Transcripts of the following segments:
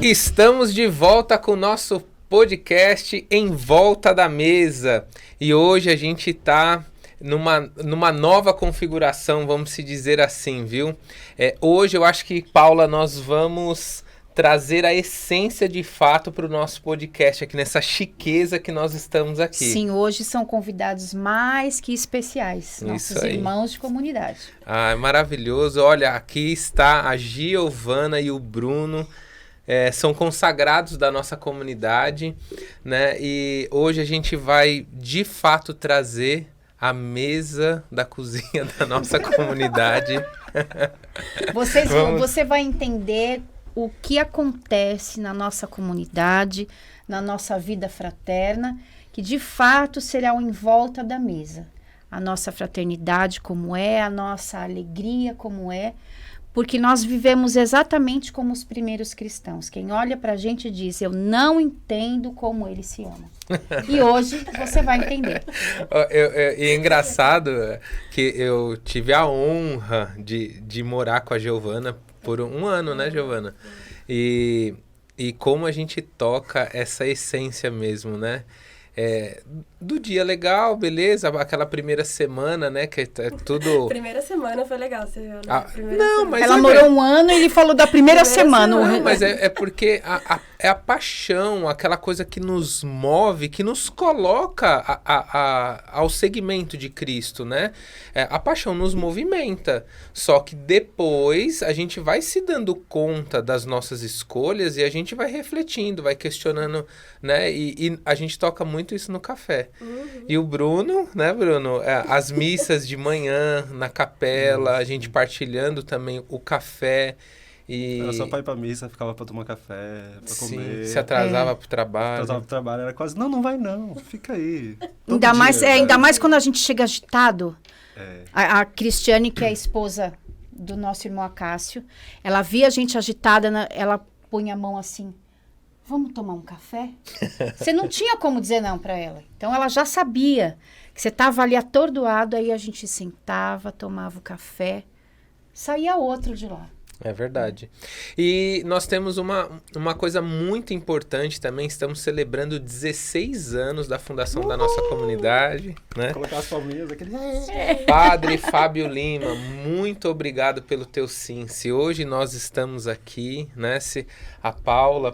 Estamos de volta com o nosso podcast Em Volta da Mesa. E hoje a gente está numa nova configuração, vamos se dizer assim, viu? Hoje eu acho que, Paula, nós vamos trazer a essência de fato para o nosso podcast aqui, nessa chiqueza que nós estamos aqui. Sim, hoje são convidados mais que especiais, nossos irmãos de comunidade. Ah, é maravilhoso. Olha, aqui está a Giovana e o Bruno. São consagrados da nossa comunidade, né? E hoje a gente vai, de fato, trazer a mesa da cozinha da nossa comunidade. Você vai entender o que acontece na nossa comunidade, na nossa vida fraterna, que de fato será o Em Volta da Mesa. A nossa fraternidade como é, a nossa alegria como é, porque nós vivemos exatamente como os primeiros cristãos. Quem olha pra gente diz, eu não entendo como eles se amam. E hoje você vai entender. E é engraçado que eu tive a honra de morar com a Giovana por um ano, né, Giovana? E como a gente toca essa essência mesmo, né? Do dia legal, beleza, aquela primeira semana, né, que é tudo... Primeira semana foi legal, você viu, né? Não, mas ela morou um ano e ele falou da primeira semana. Não, mas é porque é a paixão, aquela coisa que nos move, que nos coloca ao segmento de Cristo, né? A paixão nos movimenta, só que depois a gente vai se dando conta das nossas escolhas e a gente vai refletindo, vai questionando, né? E a gente toca muito isso no café. Uhum. E o Bruno, né, Bruno? As missas de manhã na capela, a gente partilhando também o café. Era só pra ir pra missa, ficava pra tomar café, pra comer. Se atrasava pro trabalho. Atrasava pro trabalho, era quase, não vai não, fica aí. Ainda mais quando a gente chega agitado. A Cristiane, que é a esposa do nosso irmão Acácio, ela via a gente agitada, ela punha a mão assim, vamos tomar um café? Você não tinha como dizer não pra ela. Então ela já sabia que você tava ali atordoado, aí a gente sentava, tomava o café, saía outro de lá. É verdade. E nós temos uma coisa muito importante também. Estamos celebrando 16 anos da fundação da nossa comunidade, né? Colocar as palminhas, aquele... Padre Fábio Lima, muito obrigado pelo teu sim. Se hoje nós estamos aqui, né? Se a Paula,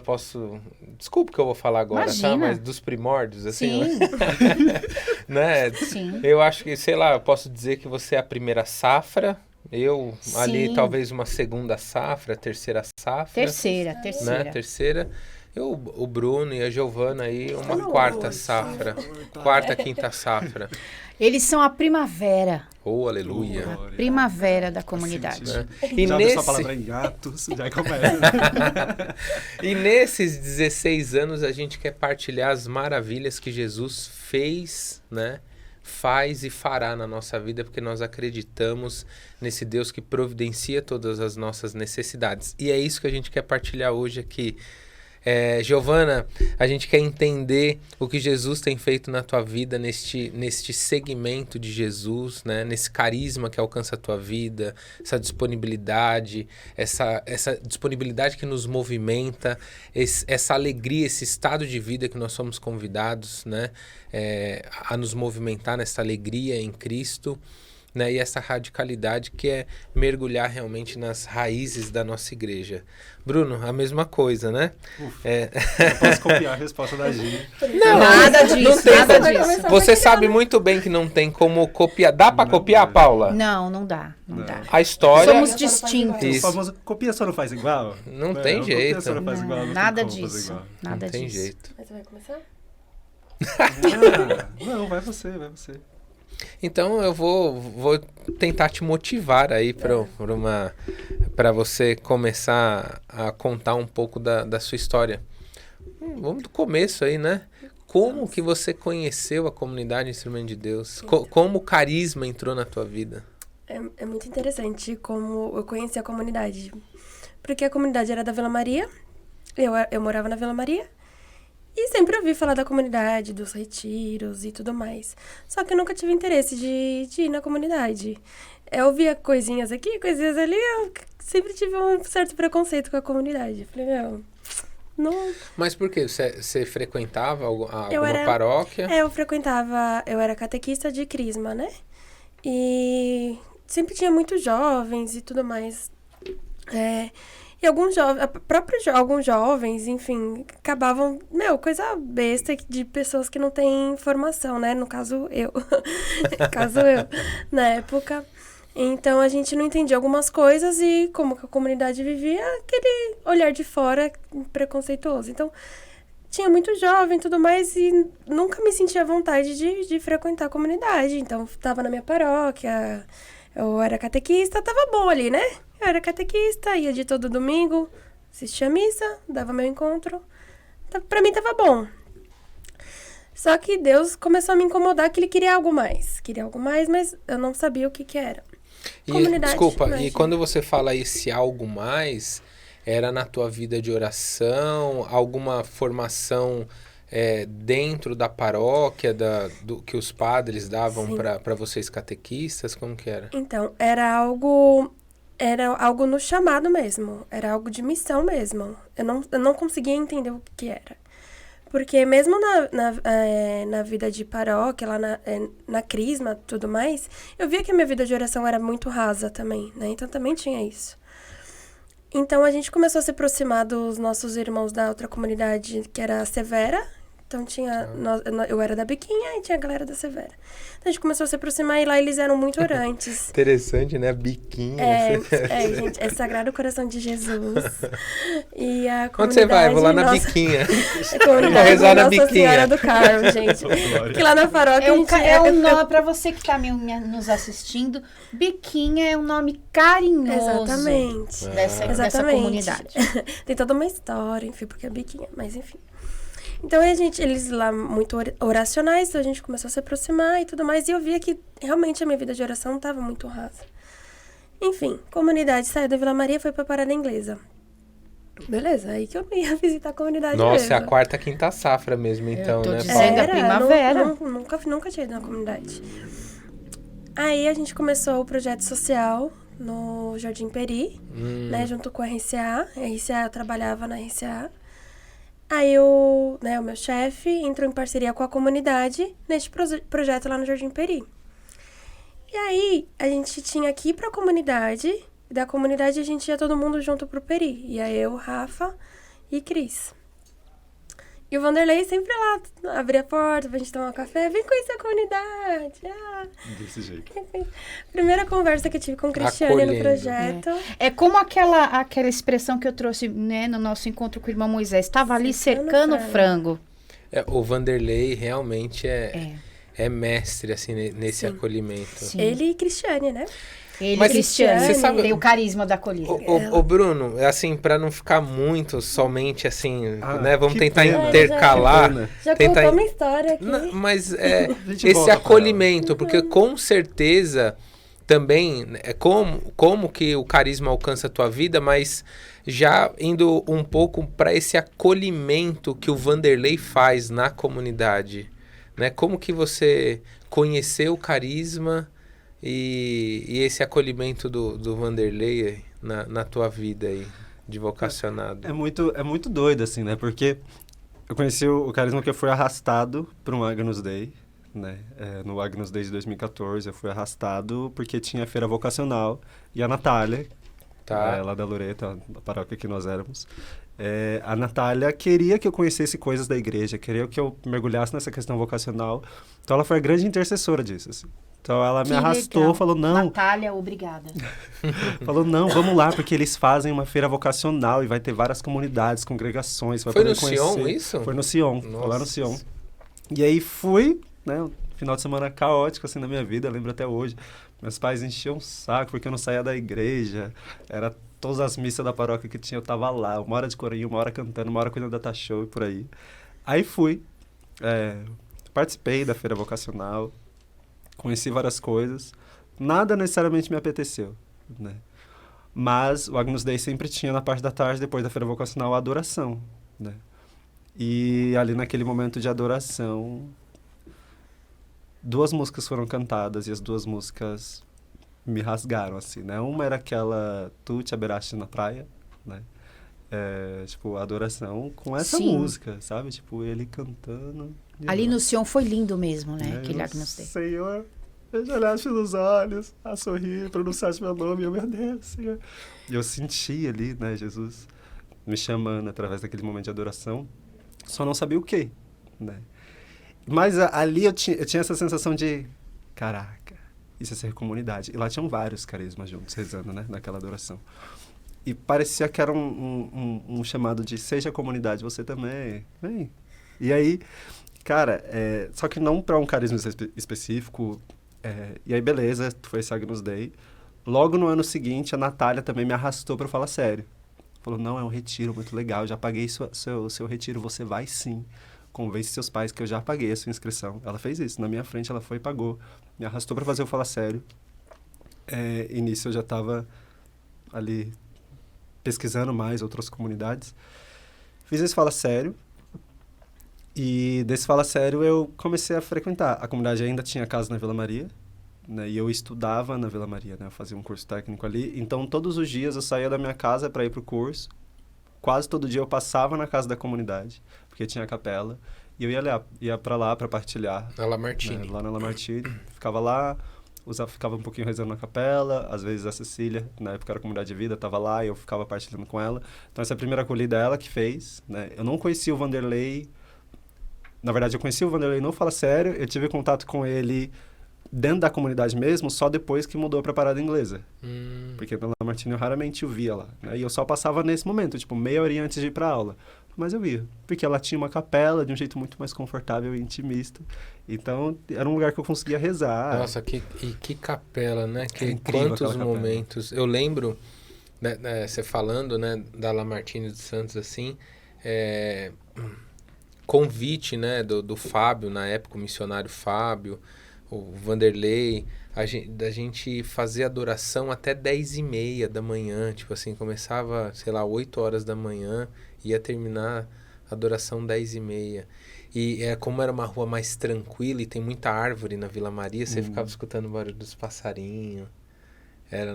desculpa o que eu vou falar agora, imagina, tá? Mas dos primórdios, assim, sim. né? Sim. Eu acho que, sei lá, eu posso dizer que você é a primeira safra. Eu, sim, ali, talvez uma segunda safra, terceira safra. Terceira. Né? Terceira. O Bruno e a Giovana aí, uma quarta safra. Quarta, quinta safra. Eles são a primavera. Oh, aleluia. A primavera da comunidade. Né? E já ouviu essa palavra em gatos, já começa. E nesses 16 anos a gente quer partilhar as maravilhas que Jesus fez, né? Faz e fará na nossa vida, porque nós acreditamos nesse Deus que providencia todas as nossas necessidades. E é isso que a gente quer partilhar hoje aqui. Giovana, a gente quer entender o que Jesus tem feito na tua vida, neste segmento de Jesus, né? Nesse carisma que alcança a tua vida, essa disponibilidade, essa disponibilidade que nos movimenta, essa alegria, esse estado de vida que nós somos convidados, né? A nos movimentar nessa alegria em Cristo. Né, e essa radicalidade que é mergulhar realmente nas raízes da nossa igreja. Bruno, a mesma coisa, né? Eu posso copiar a resposta da Gi. Não, nada disso. Você sabe muito bem que não tem como copiar. Dá para copiar, Paula? Não dá. A história... Somos distintos. O famoso copia só não faz igual? Não tem jeito. Copia só não faz igual, nada disso. Nada não tem disso. jeito. Mas você vai começar? Não, vai você. Então eu vou tentar te motivar aí para você começar a contar um pouco da sua história. Vamos do começo aí, né? Como que você conheceu a comunidade Instrumento de Deus? Como o carisma entrou na tua vida? É muito interessante como eu conheci a comunidade. Porque a comunidade era da Vila Maria, eu morava na Vila Maria. E sempre ouvi falar da comunidade, dos retiros e tudo mais. Só que eu nunca tive interesse de ir na comunidade. Eu via coisinhas aqui, coisinhas ali, eu sempre tive um certo preconceito com a comunidade. Eu falei, Não, Mas por quê? Você frequentava alguma Eu era- paróquia? eu frequentava, eu era catequista de crisma, né? E sempre tinha muitos jovens e tudo mais. E alguns jovens, alguns jovens, enfim, acabavam, coisa besta de pessoas que não têm formação, né? No caso, eu. Caso eu, na época. Então, a gente não entendia algumas coisas e como que a comunidade vivia, aquele olhar de fora preconceituoso. Então, tinha muito jovem e tudo mais e nunca me sentia à vontade de frequentar a comunidade. Então, estava na minha paróquia, eu era catequista, tava bom ali, né? Eu era catequista, ia de todo domingo, assistia a missa, dava meu encontro. Pra mim tava bom. Só que Deus começou a me incomodar que ele queria algo mais. Queria algo mais, mas eu não sabia o que que era. Desculpa, imagina. e quando você fala esse algo mais, era na tua vida de oração, alguma formação dentro da paróquia, do que os padres davam Sim. para vocês catequistas? Como que era? Então, era algo no chamado mesmo. Era algo de missão mesmo. Eu não conseguia entender o que era. Porque mesmo na vida de paróquia, lá na crisma e tudo mais, eu via que a minha vida de oração era muito rasa também, né? Então também tinha isso. Então a gente começou a se aproximar dos nossos irmãos da outra comunidade, que era a Severa. Então tinha... eu era da Biquinha e tinha a galera da Severa. Então a gente começou a se aproximar e lá eles eram muito orantes. Interessante, né? Biquinha. Gente, é Sagrado Coração de Jesus. E a Onde você vai? comunidade Vou lá na nossa- biquinha. A comunidade Vou rezar na Nossa biquinha. Senhora do Carmo, gente. Glória. Que lá na paróquia a gente... nome, para você que está nos assistindo, Biquinha é um nome carinhoso Exatamente. dessa Exatamente. comunidade. Tem toda uma história, enfim, porque é biquinha, mas enfim. Então, eles lá muito oracionais, então a gente começou a se aproximar e tudo mais, e eu via que realmente a minha vida de oração estava muito rasa. Enfim, comunidade saiu da Vila Maria e foi pra Parada Inglesa. Beleza, aí que eu ia visitar a comunidade Nossa, é mesmo. a quarta, quinta safra mesmo, então, tô né? dizendo. Sendo a primavera. Nunca tinha ido na comunidade. Aí a gente começou o projeto social no Jardim Peri, né, junto com a RCA. A RCA, eu trabalhava na RCA. Aí o meu chefe entrou em parceria com a comunidade neste projeto lá no Jardim Peri. E aí a gente tinha que ir pra comunidade, e da comunidade a gente ia todo mundo junto pro Peri. E aí eu, Rafa e Cris. E o Vanderlei sempre lá, abria a porta pra gente tomar um café. Vem conhecer a comunidade. Desse jeito. Primeira conversa que eu tive com o Cristiane no Acolhendo. projeto. É como aquela expressão que eu trouxe, né, no nosso encontro com o irmão Moisés. Estava ali cercando o frango. O Vanderlei realmente é mestre, assim, nesse Sim. acolhimento. Sim. Ele e Cristiane, né? Ele, Mas Cristiane, você sabe- tem o carisma da acolhida. Ô, Bruno, assim, pra não ficar muito somente assim, né? Vamos que tentar pena. intercalar. Que pena. Já tentar contou uma história aqui. Mas gente esse volta pra acolhimento, porque com certeza também como que o carisma alcança a tua vida, mas já indo um pouco para esse acolhimento que o Vanderlei faz na comunidade, né? Como que você conheceu o carisma e esse acolhimento do Vanderlei aí na tua vida aí, de vocacionado? É muito doido, assim, né? Porque eu conheci o carisma que eu fui arrastado para um Agnus Dei, né? No Agnus Dei de 2014, eu fui arrastado porque tinha feira vocacional e a Natália, Tá. lá da Loreto, da paróquia que nós éramos, a Natália queria que eu conhecesse coisas da igreja, queria que eu mergulhasse nessa questão vocacional. Então ela foi a grande intercessora disso, assim. Então ela me Que arrastou, legal. falou, não, Natália, obrigada. vamos lá, porque eles fazem uma feira vocacional e vai ter várias comunidades, congregações. Vai Foi poder no conhecer. Sion isso? Foi no Sion, foi lá no Sion. E aí fui, né, um final de semana caótico, assim, na minha vida, eu lembro até hoje. Meus pais enchiam o saco porque eu não saía da igreja, era todas as missas da paróquia que tinha, eu tava lá, uma hora de corinho, uma hora cantando, uma hora cuidando da data show e por aí. Aí fui, participei da feira vocacional, conheci várias coisas, nada necessariamente me apeteceu, né? Mas o Agnus Dei sempre tinha na parte da tarde, depois da feira vocacional, a adoração, né? E ali naquele momento de adoração, 2 músicas foram cantadas e as 2 músicas me rasgaram, assim, né? Uma era aquela Tu Te Aberaste na Praia, né? tipo, adoração com essa Sim. música, sabe? Tipo, ele cantando. E Ali eu, no Sion foi lindo mesmo, né? Aquele eu, Agnus Dei. Senhor, veja olhaste nos olhos, a sorrir, pronunciaste meu nome, meu Deus, Senhor. E eu senti ali, né, Jesus me chamando através daquele momento de adoração, só não sabia o quê, né? Mas ali eu tinha essa sensação de, caraca, isso é ser comunidade. E lá tinham vários carismas juntos, rezando, né, naquela adoração. E parecia que era um chamado de, seja comunidade, você também, vem. E aí, cara, só que não para um carisma específico, e aí beleza, foi esse Agnus Dei. Logo no ano seguinte, a Natália também me arrastou para falar sério. Falou, não, é um retiro muito legal, já paguei seu retiro, você vai sim. Convence seus pais que eu já paguei a sua inscrição. Ela fez isso, na minha frente ela foi e pagou. Me arrastou para fazer o Fala Sério. E nisso eu já estava ali pesquisando mais outras comunidades. Fiz esse Fala Sério. E desse Fala Sério eu comecei a frequentar. A comunidade ainda tinha casa na Vila Maria, né? E eu estudava na Vila Maria, né? Eu fazia um curso técnico ali. Então, todos os dias eu saía da minha casa para ir pro curso. Quase todo dia eu passava na casa da comunidade, porque tinha capela. E eu ia para lá para partilhar. Na Lamartine. Né? Lá na Lamartine. Ficava lá, ficava um pouquinho rezando na capela. Às vezes a Cecília, na época era Comunidade de Vida, estava lá e eu ficava partilhando com ela. Então, essa é a primeira acolhida ela que fez, né? Eu não conhecia o Vanderlei. Na verdade, eu conheci o Vanderlei no Fala Sério. Eu tive contato com ele dentro da comunidade mesmo, só depois que mudou para Parada Inglesa. Porque na Lamartine eu raramente o via lá, né? E eu só passava nesse momento, tipo, meia horinha antes de ir para aula. Mas eu ia, porque ela tinha uma capela de um jeito muito mais confortável e intimista. Então, era um lugar que eu conseguia rezar. Nossa, que capela, né? Incrível Quantos aquela capela. momentos. Eu lembro, né, você falando, né, da Lamartine dos Santos, assim, convite, né, do Fábio, na época, o missionário Fábio, o Vanderlei, da gente fazer adoração até 10h30 da manhã, tipo assim, começava, sei lá, 8 horas da manhã, ia terminar a adoração 10h30. E como era uma rua mais tranquila e tem muita árvore na Vila Maria, você ficava escutando o barulho dos passarinhos.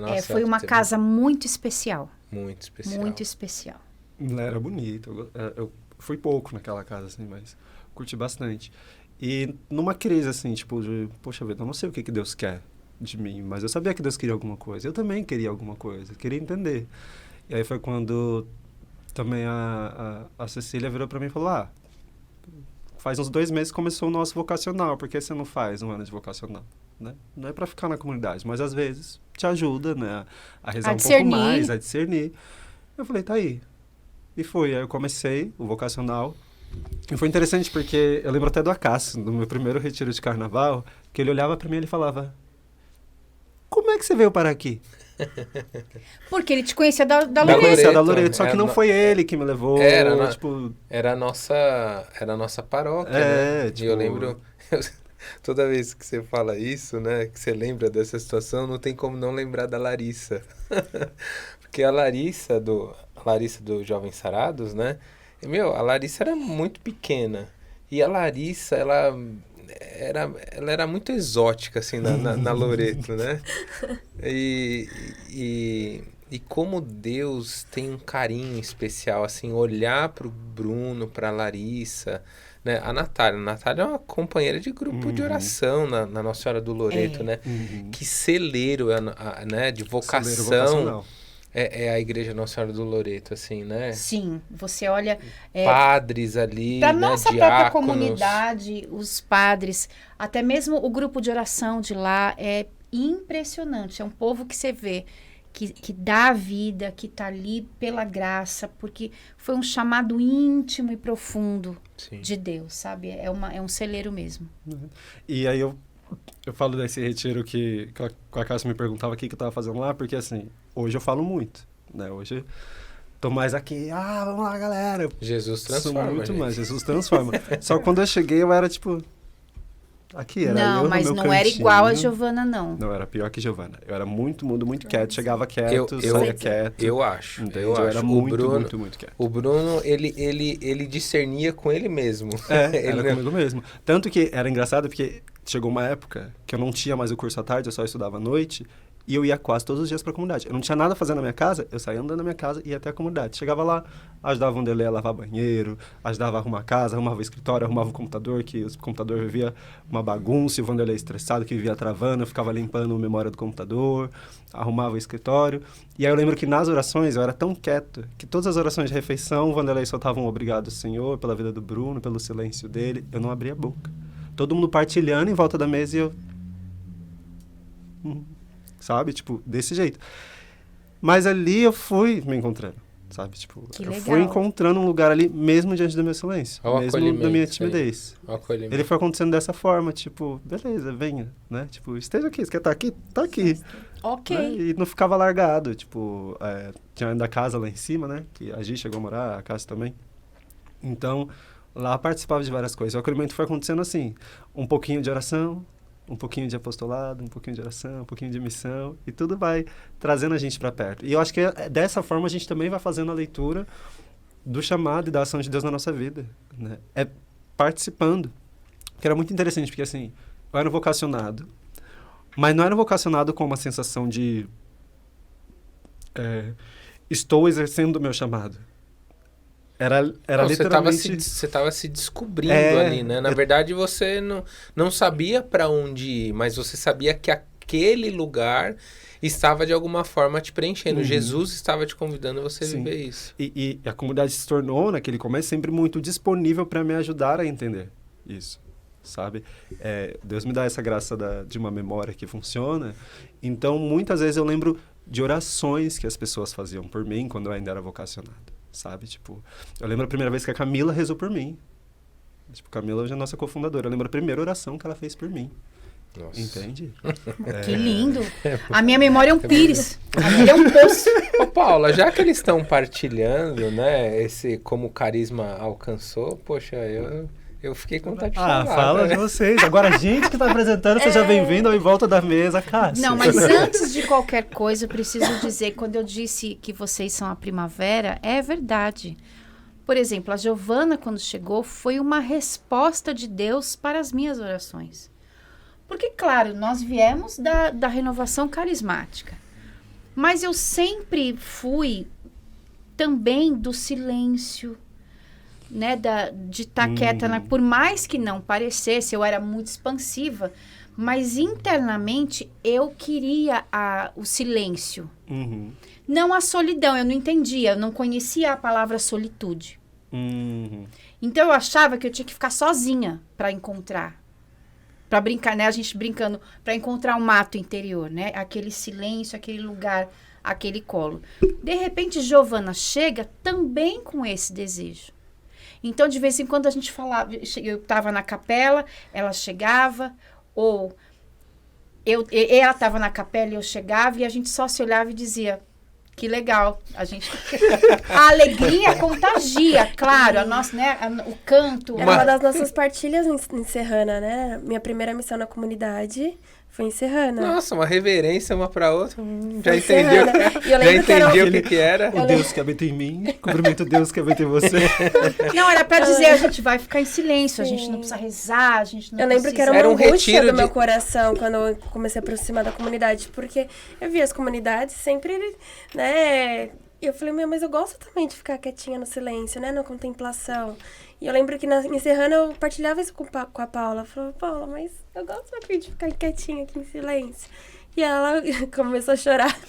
Nossa, Foi uma casa muito especial. muito especial. Muito especial. Era bonito. Eu fui pouco naquela casa, assim, mas curti bastante. E numa crise, assim, tipo, de, poxa vida, eu não sei o que Deus quer de mim, mas eu sabia que Deus queria alguma coisa. Eu também queria alguma coisa, queria entender. E aí foi quando também a Cecília virou pra mim e falou, faz uns 2 meses que começou o nosso vocacional, por que você não faz um ano de vocacional? Né? Não é pra ficar na comunidade, mas às vezes te ajuda, né, a rezar um pouco mais, a discernir. Eu falei, tá aí. E foi, aí eu comecei o vocacional. E foi interessante porque eu lembro até do Acácio, no meu primeiro retiro de carnaval, que ele olhava pra mim e ele falava, como é que você veio parar aqui? Porque ele te conhecia da Eu Loreto. conhecia da Loreto, só que não foi ele que me levou, tipo... Era a nossa paróquia, né? tipo... E eu lembro, toda vez que você fala isso, né, que você lembra dessa situação, não tem como não lembrar da Larissa. Porque a Larissa do Jovens Sarados, né? A Larissa era muito pequena. E a Larissa, ela era muito exótica, assim, na Loreto, né? E como Deus tem um carinho especial, assim, olhar pro Bruno, pra Larissa, né? A Natália é uma companheira de grupo de oração na Nossa Senhora do Loreto, né? Que celeiro, né? De vocação. É a Igreja Nossa Senhora do Loreto, assim, né? Sim, você olha... padres ali, da né? nossa própria Diáconos. comunidade, os padres, até mesmo o grupo de oração de lá é impressionante. É um povo que você vê, que dá a vida, que está ali pela graça, porque foi um chamado íntimo e profundo de Deus, sabe? É um celeiro mesmo. E aí eu falo desse retiro que a Cássia me perguntava o que eu estava fazendo lá, porque assim, hoje eu falo muito, né? Hoje tô mais aqui, vamos lá, galera. Jesus transforma, sou muito gente. mais, Jesus transforma. Só que quando eu cheguei, eu era tipo... Aqui, era eu no mas meu não cantinho. era igual a Giovana, não. Não, era pior que Giovana. Eu era muito mudo, muito quieto. Chegava quieto, Eu- saía quieto. Eu acho. Entende? Eu era acho. muito quieto. O Bruno, ele discernia com ele mesmo. Era comigo mesmo. Tanto que era engraçado porque chegou uma época que eu não tinha mais o curso à tarde, eu só estudava à noite. E eu ia quase todos os dias para a comunidade. Eu não tinha nada a fazer na minha casa, eu saía andando na minha casa e ia até a comunidade. Chegava lá, ajudava o Vanderlei a lavar banheiro, ajudava a arrumar a casa, arrumava o escritório, arrumava o computador, que o computador vivia uma bagunça, e o Vanderlei estressado, que vivia travando, eu ficava limpando a memória do computador, arrumava o escritório. E aí eu lembro que nas orações eu era tão quieto, que todas as orações de refeição, o Vanderlei soltava um obrigado, Senhor, pela vida do Bruno, pelo silêncio dele. Eu não abria a boca. Todo mundo partilhando em volta da mesa e eu... sabe? Tipo, desse jeito. Mas ali eu fui me encontrando, sabe? Tipo, Que eu legal. fui encontrando um lugar ali, mesmo diante do meu silêncio. Ó o mesmo da acolhimento, minha isso aí. timidez. O acolhimento. Ele foi acontecendo dessa forma, tipo, beleza, venha, né? Tipo, esteja aqui, você quer estar aqui? Tá aqui. Ok. Né? E não ficava largado, tipo, tinha ainda a casa lá em cima, né? Que a Gi chegou a morar, a casa também. Então, lá participava de várias coisas. O acolhimento foi acontecendo assim, um pouquinho de oração, um pouquinho de apostolado, um pouquinho de oração, um pouquinho de missão, e tudo vai trazendo a gente para perto. E eu acho que dessa forma a gente também vai fazendo a leitura do chamado e da ação de Deus na nossa vida, né? É participando. Que era muito interessante, porque assim, eu era vocacionado, mas não era vocacionado com uma sensação de estou exercendo o meu chamado. Era Não, literalmente... você estava se descobrindo É, ali, né? Na verdade, você não sabia para onde ir, mas você sabia que aquele lugar estava de alguma forma te preenchendo. Uhum. Jesus estava te convidando a você Sim. viver isso. E a comunidade se tornou, naquele começo, sempre muito disponível para me ajudar a entender isso, sabe? Deus me dá essa graça de uma memória que funciona. Então, muitas vezes eu lembro de orações que as pessoas faziam por mim quando eu ainda era vocacionado. Sabe, tipo, eu lembro a primeira vez que a Camila rezou por mim. Tipo, Camila hoje é a nossa cofundadora. Eu lembro a primeira oração que ela fez por mim. Nossa. Entende? Que lindo. A minha memória é um pires. A minha é um poço. Ô, Paula, já que eles estão partilhando, né, como o carisma alcançou, poxa, eu fiquei com vontade de falar. Fala né? de vocês. Agora a gente que está apresentando, seja bem-vindo ao Em Volta da Mesa, Cássio. Não, mas antes de qualquer coisa, eu preciso dizer, quando eu disse que vocês são a primavera, é verdade. Por exemplo, a Giovana, quando chegou, foi uma resposta de Deus para as minhas orações. Porque, claro, nós viemos da renovação carismática. Mas eu sempre fui também do silêncio, né, de estar quieta, por mais que não parecesse, eu era muito expansiva, mas internamente eu queria o silêncio. Uhum. Não a solidão, eu não entendia, eu não conhecia a palavra solitude. Uhum. Então eu achava que eu tinha que ficar sozinha para encontrar, para brincar, né, a gente brincando, para encontrar um mato interior, né, aquele silêncio, aquele lugar, aquele colo. De repente, Giovana chega também com esse desejo. Então, de vez em quando a gente falava, eu estava na capela, ela chegava, ou ela estava na capela e eu chegava, e a gente só se olhava e dizia, que legal, a alegria contagia, claro, a nossa, né, o canto. Era uma das nossas partilhas em Serrana, né? Minha primeira missão na comunidade foi em Serrana. Nossa, uma reverência uma para outra. Já Foi entendeu, Serrana. E eu já lembro que era entendi o que era. O Deus que habita em mim, cumprimento Deus que habita em você. Não, era pra dizer, a gente vai ficar em silêncio, a gente não precisa rezar, a gente não Eu lembro que era Era uma um angústia retiro do meu de- coração quando eu comecei a aproximar da comunidade, porque eu via as comunidades sempre, né? E eu falei, mas eu gosto também de ficar quietinha no silêncio, né? Na contemplação. E eu lembro que em Serrana eu partilhava isso com a Paula. Eu falava, Paula, mas eu gosto aqui de ficar quietinha aqui em silêncio. E ela começou a chorar.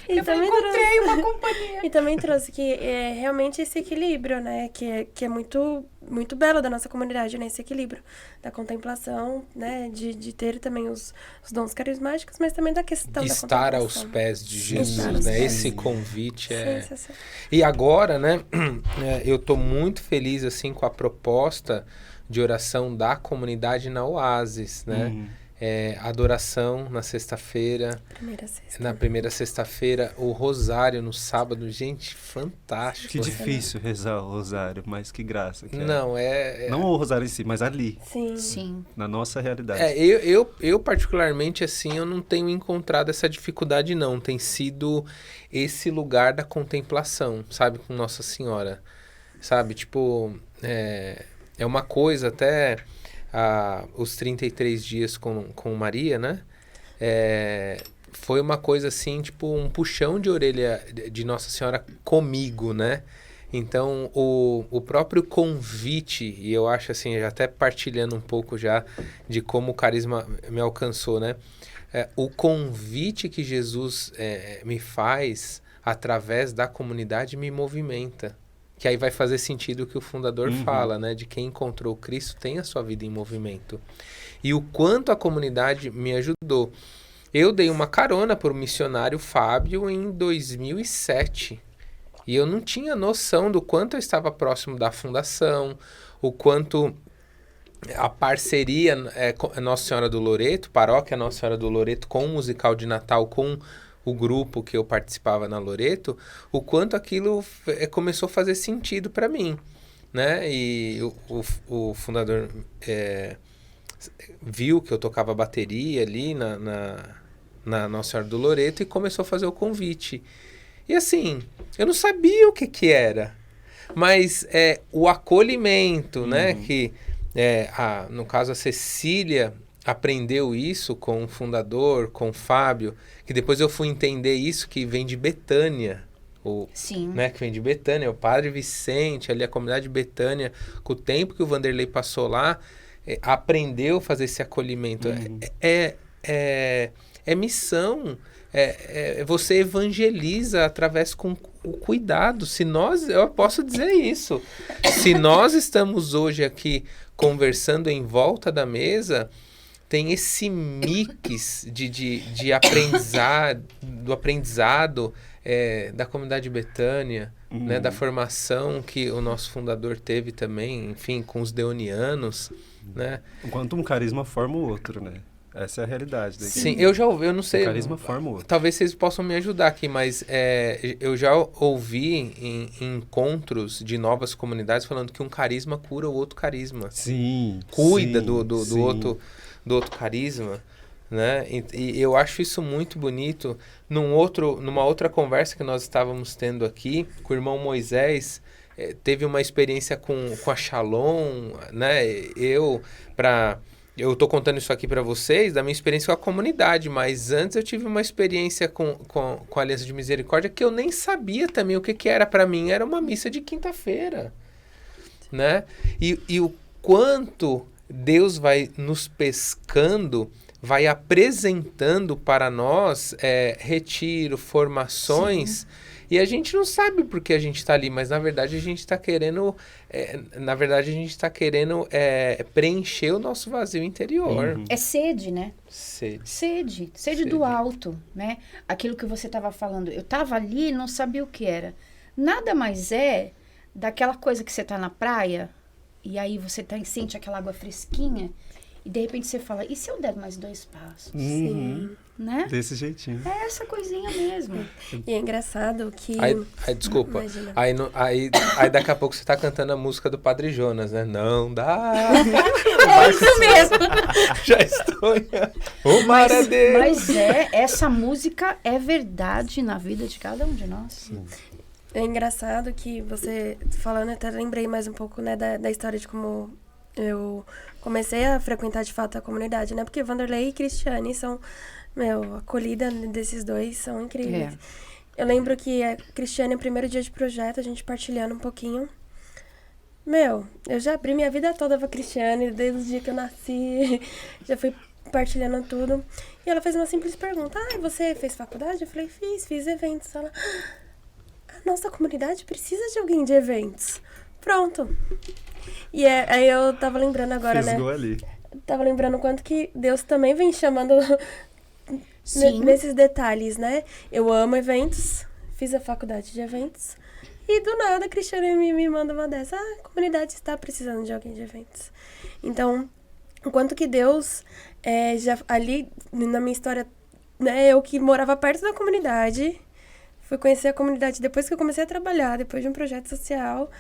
Eu falei, encontrei uma companhia. E também trouxe que realmente esse equilíbrio, né? Que é muito, muito belo da nossa comunidade, né? Esse equilíbrio da contemplação, né? De ter também os dons carismáticos, mas também da questão da Estar aos contemplação. pés de Estar Jesus, aos né? pés. Esse convite é... Sensacional. E agora, né, eu tô muito feliz, assim, com a proposta de oração da comunidade na Oasis, né? Adoração na sexta-feira, Primeira sexta. na primeira sexta-feira, o rosário no sábado, gente, fantástico. Que difícil rezar o rosário, mas que graça que é. Não, Não o rosário em si, mas ali, Sim. Sim. na nossa realidade. Eu particularmente, assim, eu não tenho encontrado essa dificuldade, não. Tem sido esse lugar da contemplação, sabe? Com Nossa Senhora, sabe? Tipo, é uma coisa até... os 33 dias com Maria, né? foi uma coisa assim, tipo um puxão de orelha de Nossa Senhora comigo, né? Então, o próprio convite, e eu acho assim, até partilhando um pouco já de como o carisma me alcançou, né? O convite que Jesus me faz através da comunidade me movimenta. Que aí vai fazer sentido o que o fundador fala, né? De quem encontrou Cristo tem a sua vida em movimento. E o quanto a comunidade me ajudou. Eu dei uma carona para o missionário Fábio em 2007. E eu não tinha noção do quanto eu estava próximo da fundação, o quanto a parceria Nossa Senhora do Loreto, paróquia Nossa Senhora do Loreto, com o musical de Natal, com o grupo que eu participava na Loreto, o quanto aquilo começou a fazer sentido para mim, né? E o fundador viu que eu tocava bateria ali na Nossa Senhora do Loreto e começou a fazer o convite. E assim, eu não sabia o que era, mas o acolhimento, né? Que, no caso, a Cecília aprendeu isso com o fundador, com o Fábio, que depois eu fui entender isso, que vem de Betânia. Sim. Né, que vem de Betânia, o Padre Vicente, ali a comunidade de Betânia, com o tempo que o Vanderlei passou lá, aprendeu a fazer esse acolhimento. É missão, você evangeliza através com o cuidado. Eu posso dizer isso, se nós estamos hoje aqui conversando em volta da mesa, tem esse mix de aprendizado, do aprendizado da comunidade de Betânia, né, da formação que o nosso fundador teve também, enfim, com os deonianos, né? Enquanto um carisma forma o outro, né? Essa é a realidade. Daqui. Sim, eu não sei. O carisma forma o outro. Talvez vocês possam me ajudar aqui, mas eu já ouvi em encontros de novas comunidades falando que um carisma cura o outro carisma. Sim. Cuida sim, do sim. outro carisma, né? E eu acho isso muito bonito. Numa outra conversa que nós estávamos tendo aqui, com o irmão Moisés, teve uma experiência com a Shalom, né? Eu tô contando isso aqui para vocês, da minha experiência com a comunidade, mas antes eu tive uma experiência com a Aliança de Misericórdia que eu nem sabia também o que era para mim. Era uma missa de quinta-feira, né? E o quanto Deus vai nos pescando, vai apresentando para nós retiro, formações... Sim. E a gente não sabe por que a gente está ali, mas na verdade a gente está querendo, preencher o nosso vazio interior. É sede, né? Sede do alto, né? Aquilo que você estava falando. Eu estava ali e não sabia o que era. Nada mais daquela coisa que você está na praia e aí você sente aquela água fresquinha e de repente você fala, e se eu der mais 2 passos? Sim. Né? Desse jeitinho. É essa coisinha mesmo. E é engraçado que... Desculpa. Aí daqui a pouco você tá cantando a música do Padre Jonas, né? Não dá. É isso mesmo. Já estou. O mar é dele. Mas essa música é verdade na vida de cada um de nós. Sim. É engraçado que você falando, até lembrei mais um pouco, né, da história de como eu comecei a frequentar de fato a comunidade, né? Porque Vanderlei e Cristiane são... a acolhida desses dois são incríveis. Eu lembro que a Cristiane, no primeiro dia de projeto, a gente partilhando um pouquinho. Eu já abri minha vida toda pra Cristiane, desde o dia que eu nasci. Já fui partilhando tudo. E ela fez uma simples pergunta. Você fez faculdade? Eu falei, fiz eventos. Ela, a nossa comunidade precisa de alguém de eventos. Pronto. E aí eu tava lembrando agora, Fisgou ali. Tava lembrando o quanto que Deus também vem chamando... nesses detalhes, né? Eu amo eventos, fiz a faculdade de eventos e do nada a Cristiane me manda uma dessa. A comunidade está precisando de alguém de eventos. Então, o quanto que Deus, já ali na minha história, né? Eu que morava perto da comunidade, fui conhecer a comunidade depois que eu comecei a trabalhar, depois de um projeto social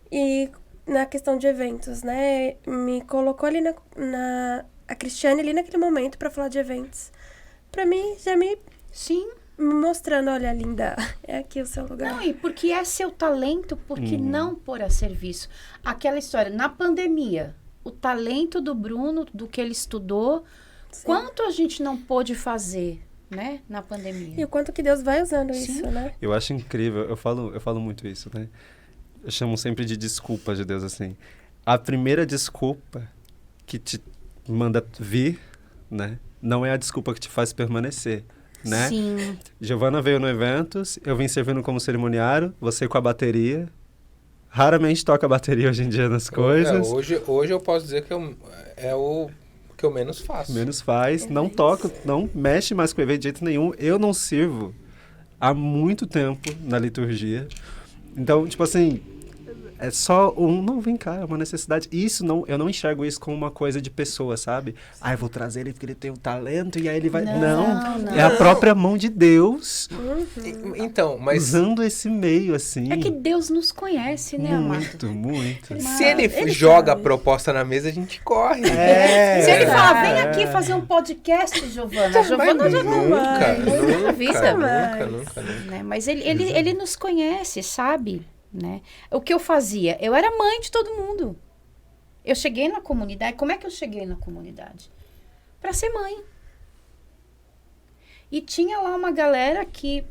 e na questão de eventos, né? Me colocou ali a Cristiane ali naquele momento para falar de eventos. Pra mim, já me mostrando, olha, linda, é aqui o seu lugar. Não, e porque é seu talento, porque não pôr a serviço. Aquela história, na pandemia, o talento do Bruno, do que ele estudou, quanto a gente não pôde fazer, né, na E pandemia. o quanto que Deus vai usando Sim. isso, né? Eu acho incrível, eu falo muito isso, né? Eu chamo sempre de desculpa de Deus, assim. A primeira desculpa que te manda vir, né? Não é a desculpa que te faz permanecer, né? Sim. Giovana veio no Eventos, eu vim servindo como cerimoniário, você com a bateria. Raramente toca bateria hoje em dia nas coisas. Hoje eu posso dizer que é o que eu menos faço. Menos faz, não toca, não mexe mais com o evento de jeito nenhum. Eu não sirvo há muito tempo na liturgia. Então, tipo assim, é só não, vem cá, é uma necessidade. Isso não, eu não enxergo isso como uma coisa de pessoa, sabe? Ah, eu vou trazer ele porque ele tem um talento e aí ele vai... Não, é a própria mão de Deus Então, mas usando esse meio, assim. É que Deus nos conhece, né, amado? Muito. se ele joga a proposta na mesa, a gente corre. Se ele falar, vem aqui fazer um podcast, Giovana. A Giovana já não vai. Nunca. Né? Mas ele nos conhece, sabe? Né? O que eu fazia? Eu era mãe de todo mundo. Eu cheguei na comunidade. Como é que eu cheguei na comunidade? Para ser mãe. E tinha lá uma galera que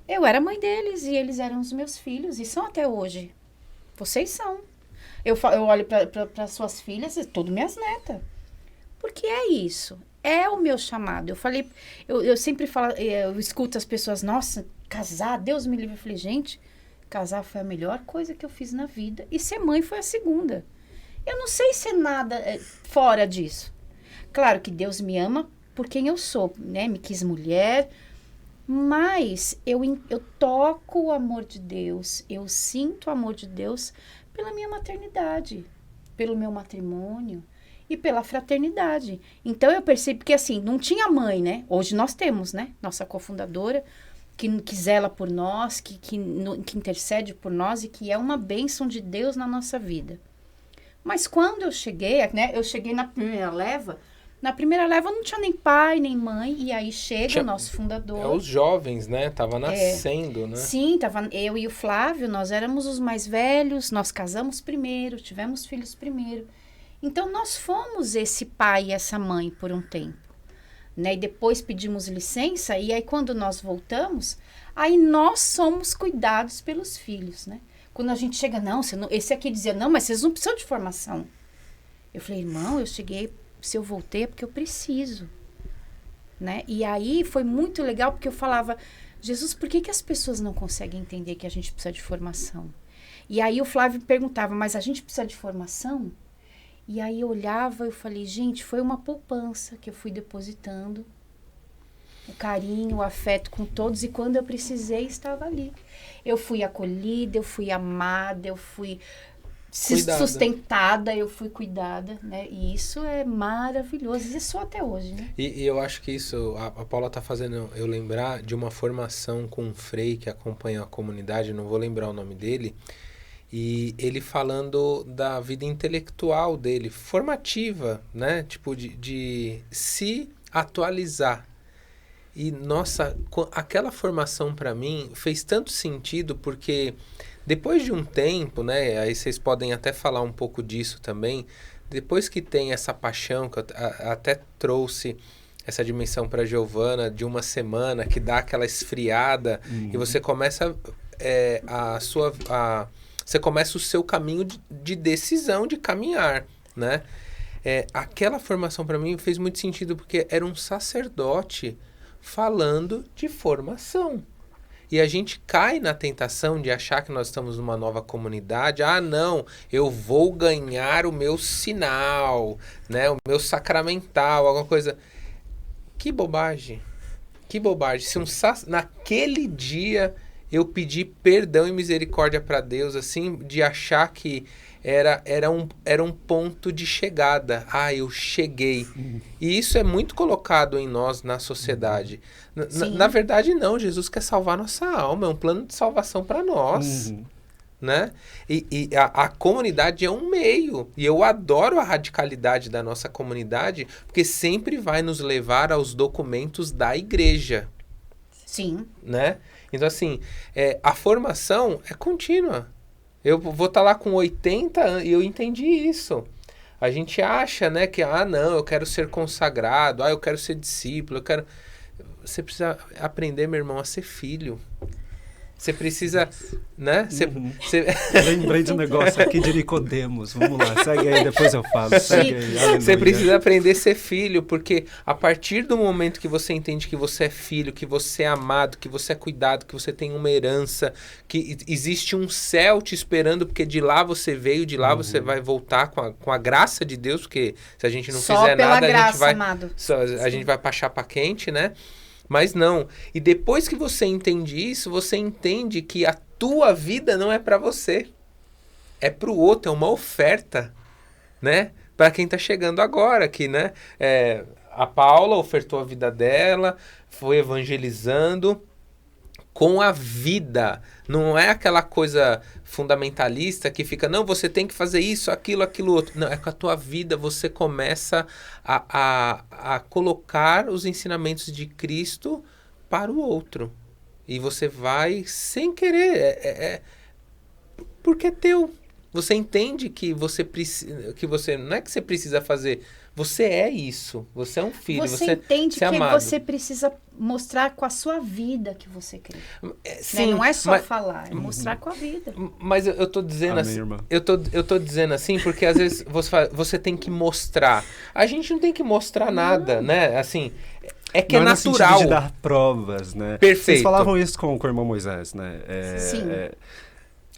eu era mãe deles e eles eram os meus filhos e são até hoje. Vocês são. Eu olho para suas filhas e tudo minhas netas. Porque é isso. É o meu chamado. Eu sempre falo, eu escuto as pessoas, nossa, casar, Deus me livre. Eu falei, gente, casar foi a melhor coisa que eu fiz na vida e ser mãe foi a segunda. Eu não sei ser nada fora disso. Claro que Deus me ama por quem eu sou, né? Me quis mulher, mas eu toco o amor de Deus, eu sinto o amor de Deus pela minha maternidade, pelo meu matrimônio e pela fraternidade. Então eu percebo que assim, não tinha mãe, né? Hoje nós temos, né? Nossa cofundadora, que zela por nós, que intercede por nós e que é uma bênção de Deus na nossa vida. Mas quando eu cheguei, né? Eu cheguei na primeira leva. Na primeira leva não tinha nem pai, nem mãe. E aí chega o nosso fundador. Os jovens, né? Tava nascendo, né? Sim, tava eu e o Flávio, nós éramos os mais velhos. Nós casamos primeiro, tivemos filhos primeiro. Então, nós fomos esse pai e essa mãe por um tempo. Né? E depois pedimos licença, e aí quando nós voltamos, aí nós somos cuidados pelos filhos, né? Quando a gente chega, esse aqui dizia, não, mas vocês não precisam de formação. Eu falei, irmão, eu cheguei, se eu voltei é porque eu preciso, né? E aí foi muito legal, porque eu falava, Jesus, por que as pessoas não conseguem entender que a gente precisa de formação? E aí o Flávio perguntava, mas a gente precisa de formação? E aí eu olhava, eu falei, gente, foi uma poupança que eu fui depositando. O carinho, o afeto com todos. E quando eu precisei, estava ali. Eu fui acolhida, eu fui amada, eu fui sustentada, eu fui cuidada, né? E isso é maravilhoso. E isso até hoje, né? E eu acho que isso, a Paula tá fazendo eu lembrar de uma formação com um frei que acompanha a comunidade, não vou lembrar o nome dele, e ele falando da vida intelectual dele, formativa, né? Tipo, de se atualizar. E, nossa, aquela formação para mim fez tanto sentido, porque depois de um tempo, né? Aí vocês podem até falar um pouco disso também. Depois que tem essa paixão, que eu até trouxe essa dimensão para Giovana, de uma semana, que dá aquela esfriada, e você começa você começa o seu caminho de decisão, de caminhar, né? Aquela formação para mim fez muito sentido, porque era um sacerdote falando de formação. E a gente cai na tentação de achar que nós estamos numa nova comunidade. Ah, não, eu vou ganhar o meu sinal, né? O meu sacramental, alguma coisa. Que bobagem. Que bobagem. Se naquele dia eu pedi perdão e misericórdia para Deus, assim, de achar que era um ponto de chegada. Ah, eu cheguei. E isso é muito colocado em nós, na sociedade. Na verdade, não. Jesus quer salvar nossa alma. É um plano de salvação para nós. Né? E a comunidade é um meio. E eu adoro a radicalidade da nossa comunidade, porque sempre vai nos levar aos documentos da igreja. Sim. Né? Então, assim, a formação é contínua. Eu vou estar lá com 80 anos e eu entendi isso. A gente acha, né, que, não, eu quero ser consagrado, eu quero ser discípulo, eu quero... aprender, meu irmão, a ser filho. Você precisa, né? Eu lembrei de um negócio aqui de Nicodemos. Vamos lá, segue aí, depois eu falo. Segue aí, aleluia. Você precisa aprender a ser filho, porque a partir do momento que você entende que você é filho, que você é amado, que você é cuidado, que você tem uma herança, que existe um céu te esperando, porque de lá você veio, de lá você vai voltar com a graça de Deus, porque se a gente não Só fizer pela nada, graça, amado. a gente vai pra chapa quente, né? Mas não. E depois que você entende isso, você entende que a tua vida não é para você. É para o outro, é uma oferta, né? Para quem tá chegando agora aqui, né? A Paula ofertou a vida dela, foi evangelizando com a vida. Não é aquela coisa fundamentalista que fica, não, você tem que fazer isso, aquilo outro. Não, é com a tua vida você começa a colocar os ensinamentos de Cristo para o outro. E você vai sem querer. Porque é teu. Você entende que você precisa. Não é que você precisa fazer. Você é isso. Você é um filho. Você entende você é que amado. você precisa mostrar com a sua vida que você crê. Sim, né? Não é só mas, falar, é mostrar com a vida. Mas eu tô dizendo Amém, assim. irmã. Eu tô dizendo assim porque às vezes você tem que mostrar. A gente não tem que mostrar nada, né? Assim, é que não é no sentido natural. de dar provas, né? Perfeito. Vocês falavam isso com o irmão Moisés, né? Sim.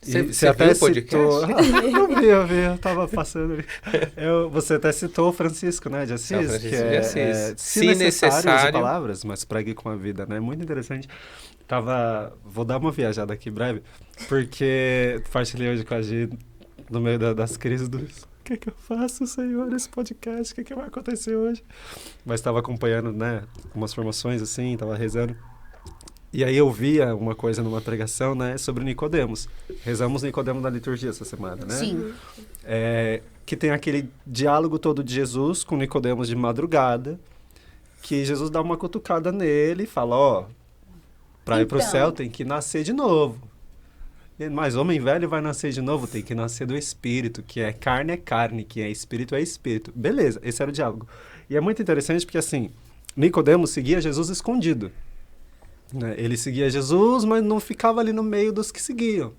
Você até viu o podcast? Eu vi, eu tava passando ali. Você até citou o Francisco, né, de Assis, São Francisco que de Assis. se necessário, use palavras, mas pregue com a vida, né? Muito interessante. Vou dar uma viajada aqui breve, porque partilhei hoje com a Gi, no meio das crises o que eu faço, Senhor, nesse podcast? O que vai acontecer hoje? Mas estava acompanhando, né, umas formações assim, estava rezando. E aí eu via uma coisa numa pregação, né, sobre Nicodemos. Rezamos Nicodemos na liturgia essa semana, né? Sim. Que tem aquele diálogo todo de Jesus com Nicodemos de madrugada, que Jesus dá uma cutucada nele e fala, para ir pro céu tem que nascer de novo. Mas homem velho vai nascer de novo, tem que nascer do Espírito, que é carne, que é Espírito. Beleza, esse era o diálogo. E é muito interessante porque, assim, Nicodemos seguia Jesus escondido. Né? Ele seguia Jesus, mas não ficava ali no meio dos que seguiam.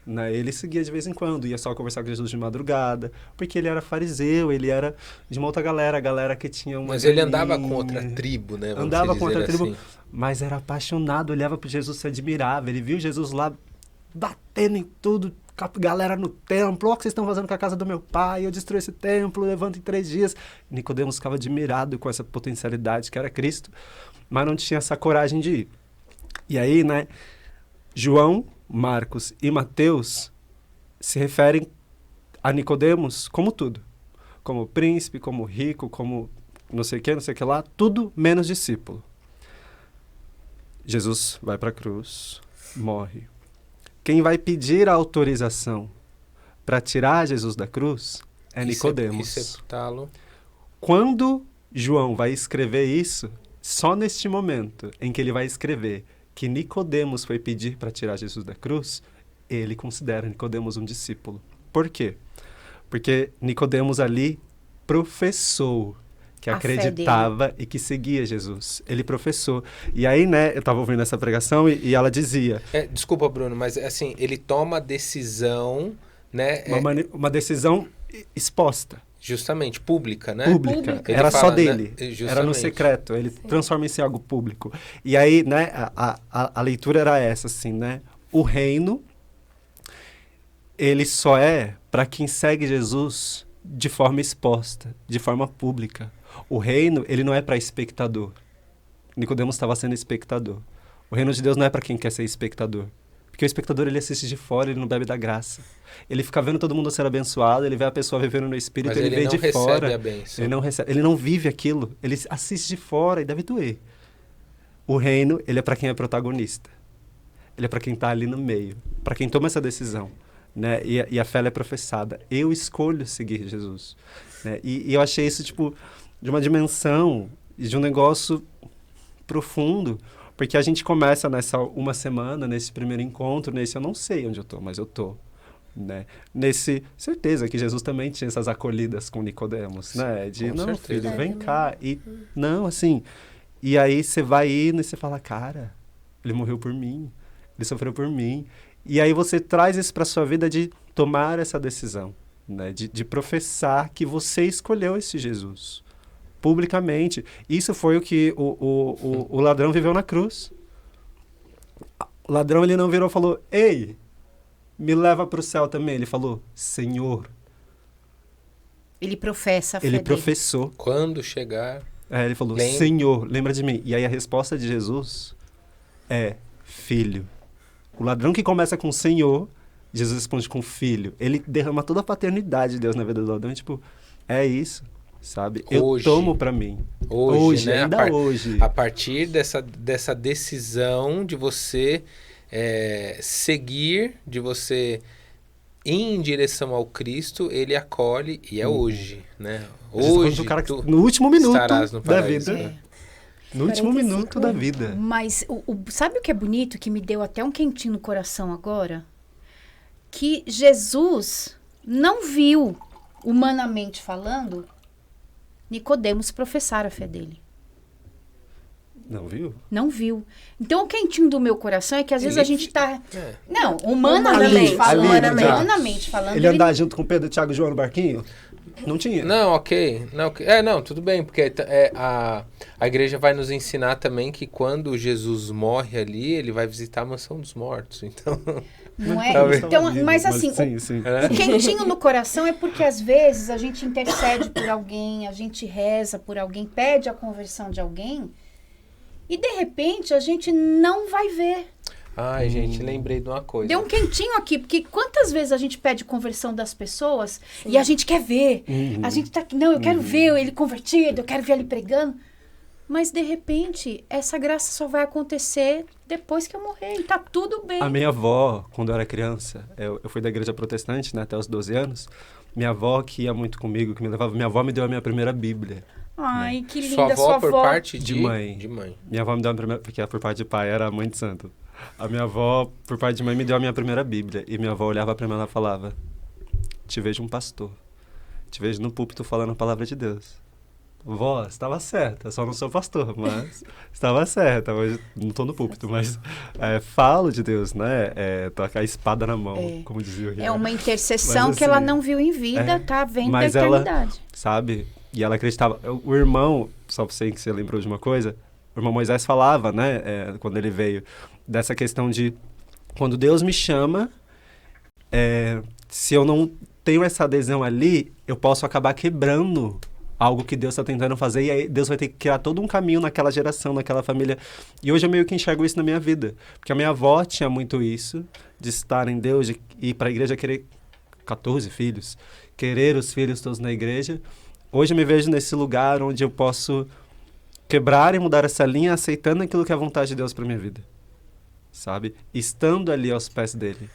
Né? Ele seguia de vez em quando, ia só conversar com Jesus de madrugada, porque ele era fariseu, ele era de uma outra galera, a galera que tinha uma... Mas ele andava com outra tribo, né? Andava com outra tribo, assim. mas era apaixonado, olhava para Jesus, se admirava, ele viu Jesus lá batendo em tudo, com a galera no templo, o que vocês estão fazendo com a casa do meu pai, eu destruí esse templo, levanto em 3 dias. Nicodemos ficava admirado com essa potencialidade que era Cristo, mas não tinha essa coragem de ir. E aí, né, João, Marcos e Mateus se referem a Nicodemos como tudo. Como príncipe, como rico, como não sei o que lá, tudo menos discípulo. Jesus vai para a cruz, morre. Quem vai pedir a autorização para tirar Jesus da cruz é Nicodemos. E sepultá-lo. Quando João vai escrever isso, só neste momento em que ele vai escrever que Nicodemos foi pedir para tirar Jesus da cruz, ele considera Nicodemos um discípulo. Por quê? Porque Nicodemos ali professou que acreditava e que seguia Jesus. Ele professou. E aí, né, eu estava ouvindo essa pregação e ela dizia... Desculpa, Bruno, mas assim, ele toma a decisão, né? Uma decisão exposta. Justamente, pública, né? Pública. Era só dele. Né? Era no secreto. Ele transforma isso em algo público. E aí, né, a leitura era essa, assim, né? O reino, ele só é para quem segue Jesus de forma exposta, de forma pública. O reino, ele não é para espectador. Nicodemos estava sendo espectador. O reino de Deus não é para quem quer ser espectador. Porque o espectador, ele assiste de fora, ele não bebe da graça. Ele fica vendo todo mundo ser abençoado, ele vê a pessoa vivendo no Espírito, mas ele vê de fora. A bênção. Ele não recebe, ele não vive aquilo. Ele assiste de fora e deve doer. O reino, ele é para quem é protagonista. Ele é para quem está ali no meio, para quem toma essa decisão. Né? E a fé é professada. Eu escolho seguir Jesus. Né? E eu achei isso, tipo, de uma dimensão e de um negócio profundo, porque a gente começa nessa uma semana, nesse primeiro encontro, eu não sei onde eu tô, mas eu tô. Né? Certeza que Jesus também tinha essas acolhidas com Nicodemos, né? De, não, certeza. filho, vem cá. E, não, assim, E aí você vai indo e você fala, cara, ele morreu por mim, ele sofreu por mim. E aí você traz isso para sua vida de tomar essa decisão, né? De professar que você escolheu esse Jesus, publicamente. Isso foi o que o ladrão viveu na cruz. O ladrão, ele não virou e falou, ei, me leva para o céu também. Ele falou, Senhor. Ele professa a fé Ele dele. professou. Quando chegar... Ele falou, Senhor, lembra de mim. E aí a resposta de Jesus é, filho. O ladrão que começa com Senhor, Jesus responde com filho. Ele derrama toda a paternidade de Deus na vida do ladrão. Tipo, é isso, sabe? Hoje. Eu tomo pra mim. Hoje, né? Ainda hoje. A partir dessa decisão de você seguir, de você ir em direção ao Cristo, ele acolhe, e é hoje, né? Hoje, O cara que, no último minuto estarás no da paraíso. vida. No último 45 minuto da vida. Mas sabe o que é bonito, que me deu até um quentinho no coração agora? Que Jesus não viu, humanamente falando, Nicodemos professar a fé dele. Não viu? Não viu. Então, o quentinho do meu coração é que às vezes a gente tá... É. Não, humanamente falando. Humanamente falando. Ele andar junto com Pedro, Thiago e João no barquinho? Não tinha. Não, ok. Não, tudo bem, porque a igreja vai nos ensinar também que quando Jesus morre ali, ele vai visitar a mansão dos mortos. Então, Não é? Talvez. Então, mas assim, sim. o quentinho no coração é porque às vezes a gente intercede por alguém, a gente reza por alguém, pede a conversão de alguém e de repente a gente não vai ver. ai, gente, lembrei de uma coisa. Deu um quentinho aqui, porque quantas vezes a gente pede conversão das pessoas e a gente quer ver. A gente tá aqui, não, eu quero ver ele convertido, eu quero ver ele pregando. Mas, de repente, essa graça só vai acontecer depois que eu morrer. E tá tudo bem. A minha avó, quando eu era criança, eu fui da igreja protestante, né, até os 12 anos. Minha avó, que ia muito comigo, que me levava, minha avó me deu a minha primeira Bíblia. Ai, que linda Sua avó por parte De mãe. De mãe. Minha avó me deu a primeira, porque por parte de pai era a mãe de santo. A minha avó, por parte de mãe, me deu a minha primeira Bíblia. E minha avó olhava pra mim e ela falava, te vejo um pastor. Te vejo no púlpito falando a palavra de Deus. Vó, estava certa, só não sou pastor, mas estava certa. Hoje não estou no púlpito, mas falo de Deus, né? Tô com a espada na mão, como dizia o Rio. É uma intercessão Mas, que ela assim, não viu em vida, tá vendo da mas ela, eternidade. sabe? E ela acreditava. O irmão, só pra você que você lembrou de uma coisa, o irmão Moisés falava, né? Quando ele veio, dessa questão de quando Deus me chama, se eu não tenho essa adesão ali, eu posso acabar quebrando algo que Deus está tentando fazer, e aí Deus vai ter que criar todo um caminho naquela geração, naquela família. E hoje eu meio que enxergo isso na minha vida. Porque a minha avó tinha muito isso, de estar em Deus, de ir para a igreja, querer 14 filhos, querer os filhos todos na igreja. Hoje eu me vejo nesse lugar onde eu posso quebrar e mudar essa linha, aceitando aquilo que é a vontade de Deus para minha vida. Sabe? Estando ali aos pés dele.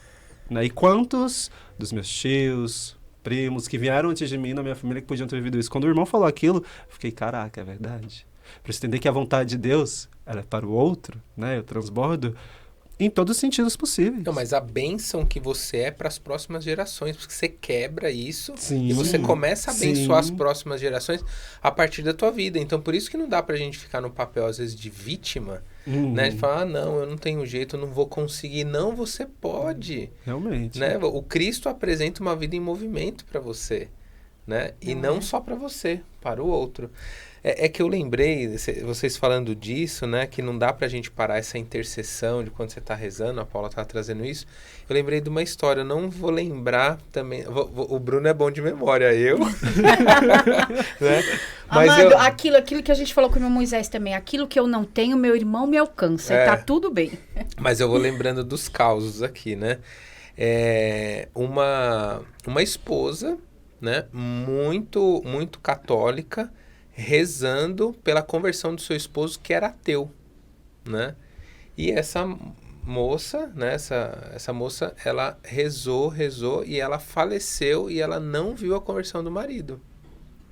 Né? E quantos dos meus tios, primos que vieram antes de mim na minha família que podiam ter vivido isso. Quando o irmão falou aquilo, eu fiquei, caraca, é verdade. Para você entender que a vontade de Deus ela é para o outro, né? Eu transbordo em todos os sentidos possíveis. Não, mas a bênção que você é para as próximas gerações, porque você quebra isso Sim, e você começa a abençoar as sim. próximas gerações a partir da tua vida. Então, por isso que não dá pra gente ficar no papel, às vezes, de vítima, né? De falar, não, eu não tenho jeito, eu não vou conseguir. Não, você pode. Realmente. Né? O Cristo apresenta uma vida em movimento para você, né? E não só para você, para o outro. É que eu lembrei, vocês falando disso, né? Que não dá pra gente parar essa intercessão de quando você tá rezando, a Paula tá trazendo isso. Eu lembrei de uma história, eu não vou lembrar também. O Bruno é bom de memória, eu. Né? Mas Amado, aquilo que a gente falou com o meu Moisés também, aquilo que eu não tenho, meu irmão me alcança, e tá tudo bem. Mas eu vou lembrando dos causos aqui, né? Uma esposa, né? Muito, muito católica, rezando pela conversão do seu esposo, que era ateu, né? E essa moça, né? Essa moça, ela rezou e ela faleceu e ela não viu a conversão do marido,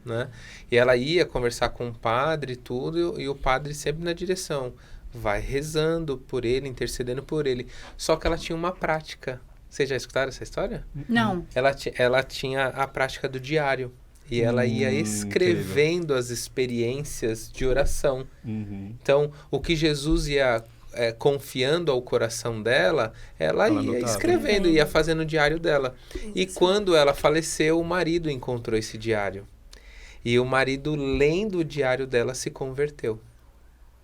né? E ela ia conversar com o padre e tudo, e o padre sempre na direção, vai rezando por ele, intercedendo por ele. Só que ela tinha uma prática. Vocês já escutaram essa história? Não. Ela tinha a prática do diário. e ela ia escrevendo as experiências de oração. Então, o que Jesus ia confiando ao coração dela, ela ia anotava. escrevendo, ia fazendo o diário dela. E quando ela faleceu, o marido encontrou esse diário. E o marido, lendo o diário dela, se converteu.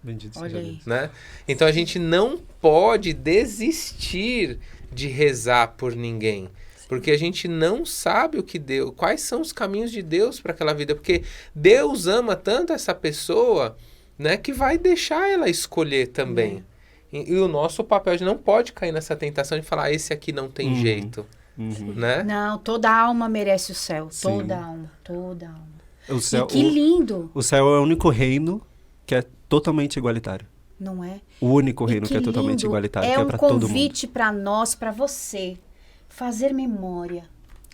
Bendito Olha seja aí. Deus. Né? Então a gente não pode desistir de rezar por ninguém. Porque a gente não sabe o que Deus, quais são os caminhos de Deus para aquela vida. Porque Deus ama tanto essa pessoa, né, que vai deixar ela escolher também. E o nosso papel, a gente não pode cair nessa tentação de falar, esse aqui não tem jeito. Né? Não, toda alma merece o céu. Sim. Toda alma, toda alma. O céu, E que lindo, o céu é o único reino que é totalmente igualitário. não é? O único E reino que é totalmente lindo, igualitário, é que é um para todo mundo. convite para nós, para você, fazer memória.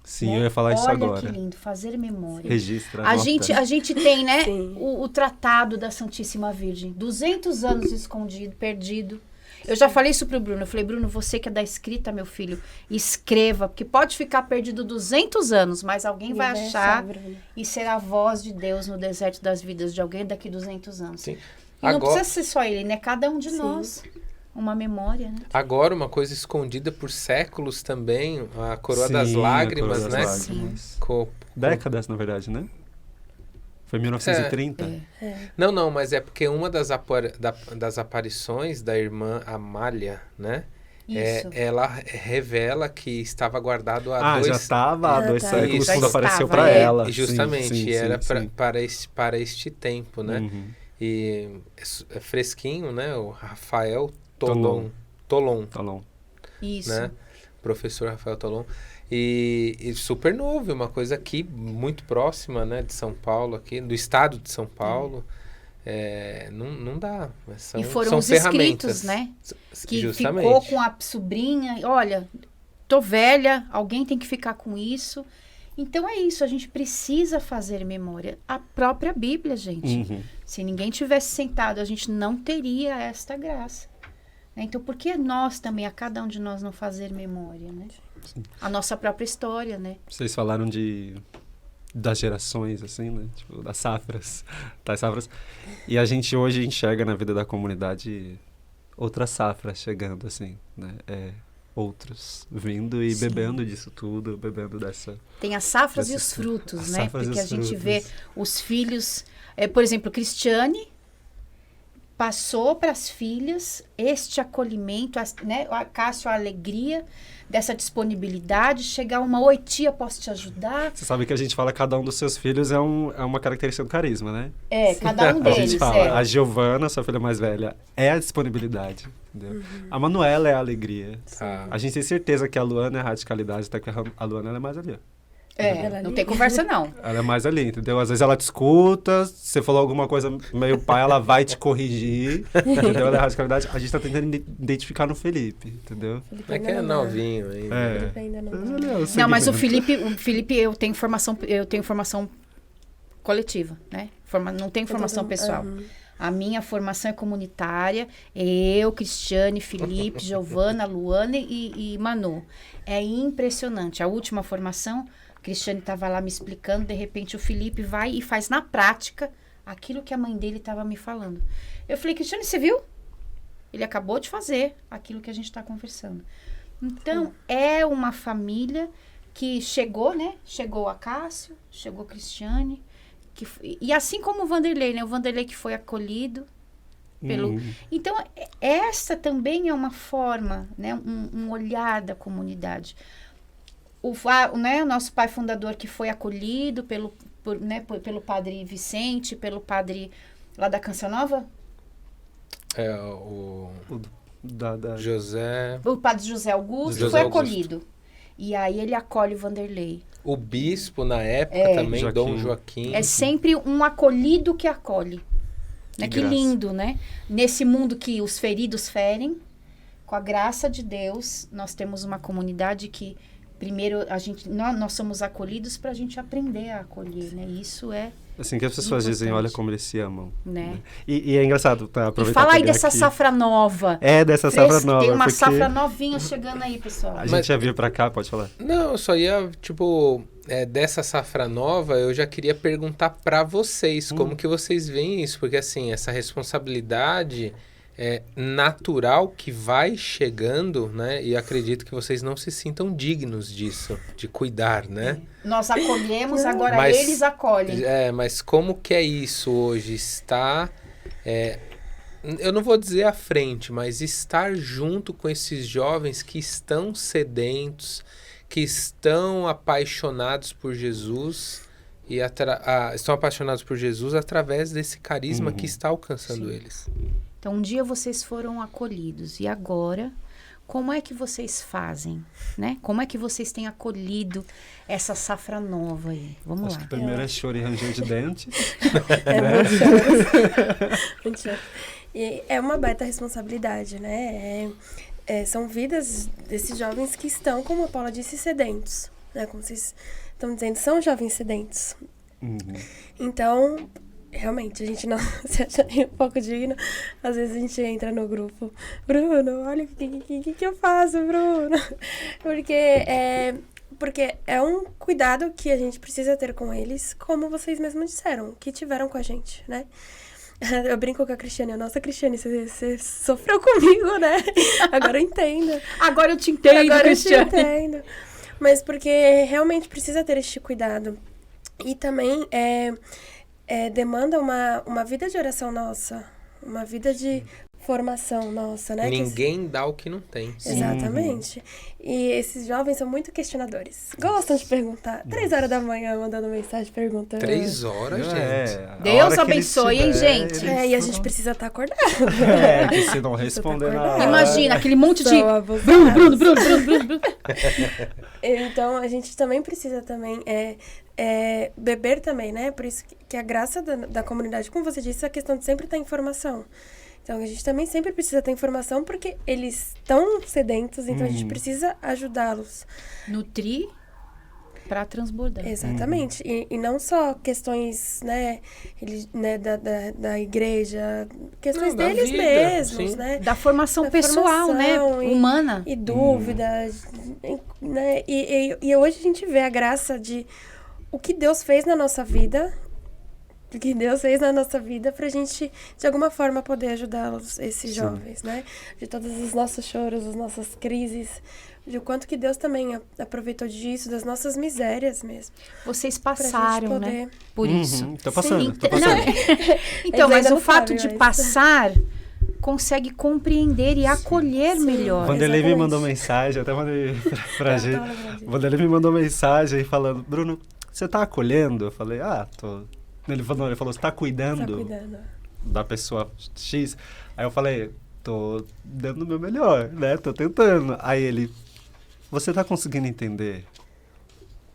Sim, né? eu ia falar isso Olha agora. que lindo, fazer memória. Registra, A anota. gente tem, né, Sim. o tratado da Santíssima Virgem. 200 anos escondido, perdido. Eu já falei isso pro Bruno. Eu falei, Bruno, você que é da escrita, meu filho, escreva, porque pode ficar perdido 200 anos, mas alguém vai achar Bruno. e será a voz de Deus no deserto das vidas de alguém daqui 200 anos. Sim. E não Agora- precisa ser só ele, né? Cada um de Sim. nós. Uma memória, né? Agora, uma coisa escondida por séculos também, a coroa Sim, das a lágrimas, coroa né? das lágrimas. Co- Décadas, na verdade, né? Foi 1930. Não, mas é porque uma das aparições da irmã Amália, né? Isso. Ela revela que estava guardado há Já dois... estava há 2 tá. séculos Isso. quando Já apareceu estava, para é. ela. E justamente, Sim, sim, era sim. para este tempo, né? Uhum. E é fresquinho, né? O Rafael Tolon. Tolon, Tá bom. Isso. né? Professor Rafael Tolon. E super novo, uma coisa aqui muito próxima, né? De São Paulo, aqui, do estado de São Paulo. Não dá. São, E foram são os ferramentas. escritos, né? Que Justamente. ficou com a sobrinha. Olha, tô velha, alguém tem que ficar com isso. Então é isso, a gente precisa fazer memória. A própria Bíblia, gente. Uhum. Se ninguém tivesse sentado, a gente não teria esta graça. Né? Então, por que nós também, a cada um de nós, não fazer memória, né? A nossa própria história, né? Vocês falaram das gerações, assim, né? Tipo, das safras. E a gente hoje enxerga na vida da comunidade outras safras chegando, assim, né? Outros vindo e Sim. bebendo disso tudo, bebendo dessa... Tem as safras e os As frutos, né? safras e Porque a os gente frutos. vê os filhos... por exemplo, Cristiane passou para as filhas este acolhimento, né? A Cássio, a alegria dessa disponibilidade. Chegar uma, oi tia, posso te ajudar? Você sabe que a gente fala que cada um dos seus filhos é uma característica do carisma, né? Cada um A deles, gente fala, a Giovana, sua filha mais velha, é a disponibilidade, entendeu? A Manuela é a alegria. Tá. A gente tem certeza que a Luana é a radicalidade, até que a Luana ela é mais ali, ó. Ela não ali. tem conversa não. Ela é mais ali, entendeu? Às vezes ela te escuta, você falou alguma coisa meio pai, ela vai te corrigir, entendeu? Ela é a radicalidade. A gente tá tentando identificar no Felipe, entendeu? É que é novinho ainda. Felipe ainda não. Mas ele é o Não, mas o segmento. Felipe, eu tenho formação coletiva, né? Não tenho formação pessoal. A minha formação é comunitária. Eu, Cristiane, Felipe, Giovana, Luana e Manu. É impressionante. A última formação, Cristiane estava lá me explicando, de repente o Felipe vai e faz na prática aquilo que a mãe dele estava me falando. Eu falei, Cristiane, você viu? Ele acabou de fazer aquilo que a gente está conversando. Então, é uma família que chegou, né? Chegou a Cássio, chegou a Cristiane. E assim como o Vanderlei, né? O Vanderlei que foi acolhido pelo... Então, essa também é uma forma, né? Um olhar da comunidade. O nosso pai fundador que foi acolhido pelo padre Vicente, pelo padre lá da Canção Nova. José... O padre José Augusto foi acolhido. E aí ele acolhe o Vanderlei. O bispo, na época, também, Joaquim. Dom Joaquim. É sempre um acolhido que acolhe. Né? Que graça. lindo, né? Nesse mundo que os feridos ferem, com a graça de Deus, nós temos uma comunidade que primeiro nós somos acolhidos para a gente aprender a acolher, né? Isso é Assim que as pessoas dizem, olha como eles se amam. né? E é engraçado, tá? E Aproveitar fala aí pegar dessa aqui. safra nova. Dessa safra nova. Tem uma porque safra novinha chegando aí, pessoal. A gente já veio pra cá, pode falar. Não, eu só ia, tipo, dessa safra nova, eu já queria perguntar pra vocês, como que vocês veem isso? Porque, assim, essa responsabilidade natural que vai chegando, né? E acredito que vocês não se sintam dignos disso, de cuidar, né? Nós acolhemos, agora Mas- eles acolhem. Mas como que é isso hoje? Eu não vou dizer à frente, mas estar junto com esses jovens que estão sedentos, que estão apaixonados por Jesus e estão apaixonados por Jesus através desse carisma que está alcançando eles. Então, um dia vocês foram acolhidos e agora, como é que vocês fazem, né? Como é que vocês têm acolhido essa safra nova aí? Vamos Acho lá. que primeiro é choro e ranger de dente. Muito choro. Muito choro. E é uma baita responsabilidade, né? São vidas desses jovens que estão, como a Paula disse, sedentos, né? Como vocês estão dizendo, são jovens sedentos. Então, realmente, a gente não se acha nem um pouco digno. Às vezes a gente entra no grupo, Bruno, olha o que eu faço, Bruno? Porque é um cuidado que a gente precisa ter com eles, como vocês mesmos disseram, que tiveram com a gente, né? Eu brinco com a Cristiane, nossa, Cristiane, você sofreu comigo, né? Agora eu entendo. Agora eu te entendo, Agora Cristiane. eu te entendo. Mas porque realmente precisa ter este cuidado. E também demanda uma vida de oração nossa, uma vida de formação nossa, né? Ninguém dá o que não tem. Exatamente. E esses jovens são muito questionadores. Gostam de perguntar. 3 horas da manhã mandando mensagem perguntando. 3 horas, gente. A Deus hora que abençoe, hein, eles gente? tiverem, E a gente precisa estar acordado. que se não responder na hora. Imagina, aquele monte de... São abusados. Bruno. Então, a gente também precisa também beber também, né? Por isso que a graça da comunidade, como você disse, é a questão de sempre ter informação. Então, a gente também sempre precisa ter informação porque eles estão sedentos, então a gente precisa ajudá-los. Nutrir para transbordar. Exatamente. E não só questões, né, da igreja, questões Não, da deles vida, mesmos, sim. né? Da formação Da pessoal, né? formação Humana. E dúvidas, né? E hoje a gente vê a graça de o que Deus fez na nossa vida, pra gente, de alguma forma, poder ajudá-los, esses jovens, né? De todos os nossos choros, as nossas crises, de o quanto que Deus também aproveitou disso, das nossas misérias mesmo. Vocês Pra gente passaram, poder... né? Por isso. Tá passando, Sim, tá passando. Então, Eles mas ainda o não fato sabem, de mas- passar consegue compreender e acolher melhor. Vanderlei me Exatamente. mandou mensagem, até mandei pra gente. tava lembrando disso. Vanderlei me mandou mensagem falando, Bruno, você tá acolhendo? Eu falei, tô. Ele falou, você tá Tá cuidando cuidando. da pessoa X? Aí eu falei, tô dando o meu melhor, né? Tô tentando. Aí ele, você tá conseguindo entender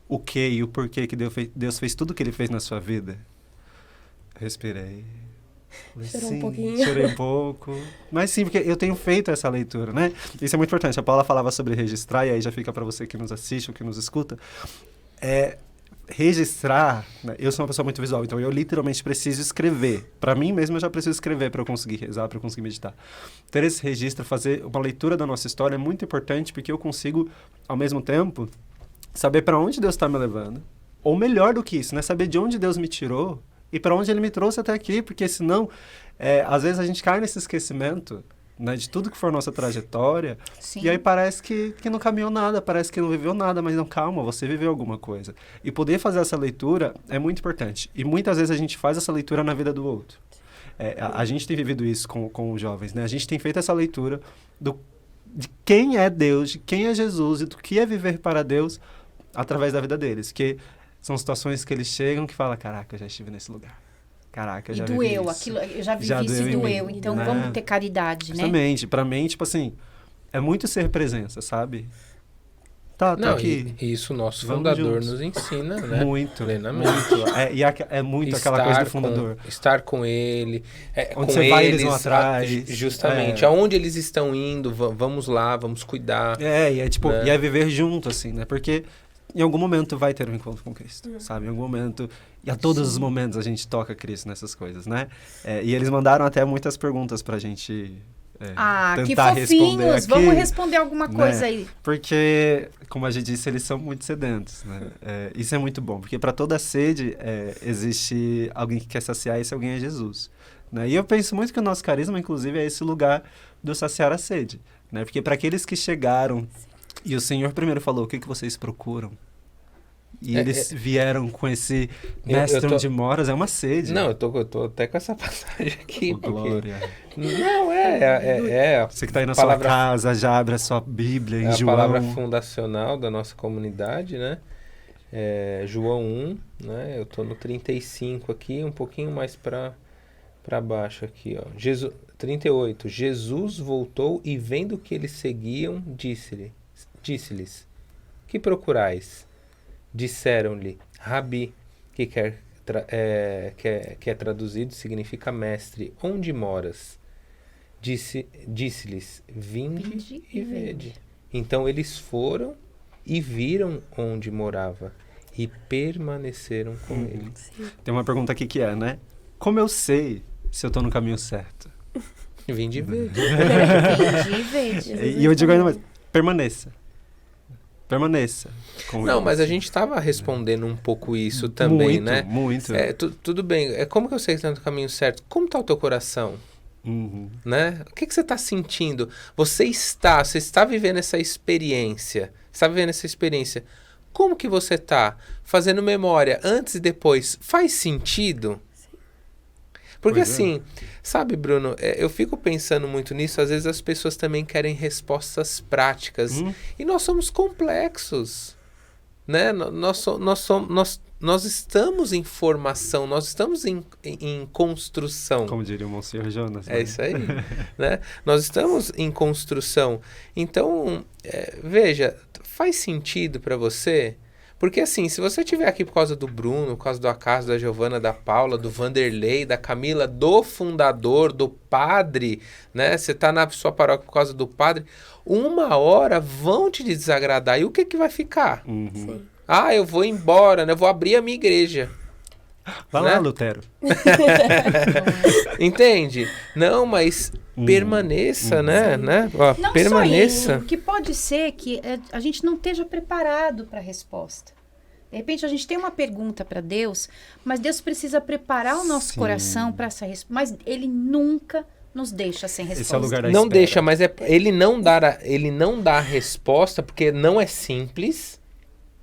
o que e o porquê que Deus fez tudo o que ele fez na sua vida? Eu respirei. Falei, Chorou um sim, pouquinho. chorei um pouco. Mas sim, porque eu tenho feito essa leitura, né? Isso é muito importante. A Paula falava sobre registrar, e aí já fica para você que nos assiste ou que nos escuta. Registrar, né? Eu sou uma pessoa muito visual, então eu literalmente preciso escrever. Para mim mesmo, eu já preciso escrever para eu conseguir rezar, para eu conseguir meditar. Ter esse registro, fazer uma leitura da nossa história é muito importante, porque eu consigo, ao mesmo tempo, saber para onde Deus está me levando. Ou melhor do que isso, né? Saber de onde Deus me tirou e para onde Ele me trouxe até aqui, porque senão, às vezes a gente cai nesse esquecimento, né, de tudo que for nossa trajetória, Sim. e aí parece que não caminhou nada, parece que não viveu nada, mas não, calma, você viveu alguma coisa. E poder fazer essa leitura é muito importante. E muitas vezes a gente faz essa leitura na vida do outro. A gente tem vivido isso com os jovens, né? A gente tem feito essa leitura de quem é Deus, de quem é Jesus e do que é viver para Deus através da vida deles. Que são situações que eles chegam que falam, caraca, eu já estive nesse lugar. Caraca, eu já vivi doeu, isso. aquilo, eu já vivi Já isso doeu e em doeu. mim, Então né? vamos ter caridade, né? Justamente, pra mim, tipo assim, é muito ser presença, sabe? Tá, Não, aqui. e isso o nosso Vamos fundador juntos. nos ensina, né? Muito. Plenamente. Muito. É muito aquela coisa do fundador. Estar com ele. Onde com você vai, eles vão atrás. Justamente. Aonde eles estão indo, vamos lá, vamos cuidar. E é tipo, né? e é viver junto, assim, né? Porque em algum momento vai ter um encontro com Cristo, sabe? Em algum momento, e a todos os momentos a gente toca Cristo nessas coisas, né? E eles mandaram até muitas perguntas pra gente que tentar responder fofinhos! aqui, Vamos responder alguma coisa né? aí. Porque, como a gente disse, eles são muito sedentos, né? Isso é muito bom, porque para toda sede existe alguém que quer saciar, esse alguém é Jesus, né? E eu penso muito que o nosso carisma, inclusive, é esse lugar do saciar a sede, né? Porque para aqueles que chegaram, e o Senhor primeiro falou, o que vocês procuram? E eles vieram com esse mestre onde moras, é uma sede. Não, eu tô até com essa passagem aqui. Glória. Não, Você que tá aí na palavra, sua casa, já abre a sua Bíblia em João. É a palavra fundacional da nossa comunidade, né? João 1, né? Eu tô no 35 aqui, um pouquinho mais para baixo aqui, ó. 38. Jesus voltou e vendo que eles seguiam, disse-lhes, que procurais? Disseram-lhe, Rabi, que é traduzido, significa mestre, onde moras? Disse-lhes, vinde e vede. Então eles foram e viram onde morava e permaneceram com ele. Tem uma pergunta aqui que né? Como eu sei se eu tô no caminho certo? Vinde e vede. Vinde e vede. E eu digo ainda mais, permaneça. Não, mas a gente estava respondendo um pouco isso também, muito, né? Muito. Tudo bem. Como que eu sei que está no caminho certo? Como está o teu coração? Uhum. Né? O que você está sentindo? Você está vivendo essa experiência. Como que você está? Fazendo memória antes e depois. Faz sentido? Porque assim, sabe, Bruno, eu fico pensando muito nisso, às vezes as pessoas também querem respostas práticas. E nós somos complexos, né? Nós estamos em formação, nós estamos em construção. Como diria o Monsenhor Jonas. É isso aí, né? Nós estamos em construção. Então, veja, faz sentido para você? Porque assim, se você estiver aqui por causa do Bruno, por causa do Acaso, da Giovana, da Paula, do Vanderlei, da Camila, do fundador, do padre, né? Você está na sua paróquia por causa do padre, uma hora vão te desagradar. E o que vai ficar? Sim. Eu vou embora, né? Eu vou abrir a minha igreja. Vai lá, Lutero. Entende? Não, mas permaneça, né? Não permaneça. Só isso, que pode ser que a gente não esteja preparado para a resposta. De repente a gente tem uma pergunta para Deus, mas Deus precisa preparar o nosso coração para essa resposta. Mas Ele nunca nos deixa sem resposta. Esse é o lugar da não espera. deixa, mas ele não dá a resposta porque não é simples.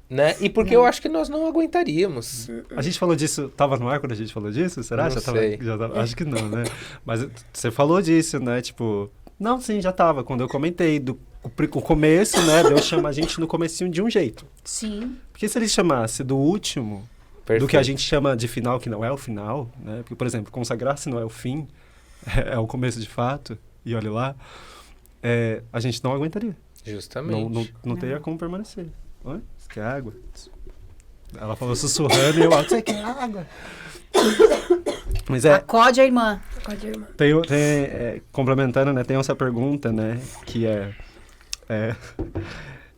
Né? E porque eu acho que nós não aguentaríamos. A gente falou disso, tava no ar quando a gente falou disso? Será? Não sei. Acho que não, né? Mas você falou disso, né? Tipo, não, sim, já tava. Quando eu comentei o começo, né? Deus chama a gente no comecinho de um jeito. Sim. Porque se ele chamasse do último, do que a gente chama de final, que não é o final, né? Porque, por exemplo, consagrar-se não é o fim, é o começo de fato, e olha lá, a gente não aguentaria. Justamente. Não teria como permanecer. Oi? Você quer água? Ela falou sussurrando e eu você quer água? Mas Acorde a irmã. Complementando, né? Tem essa pergunta, né? Que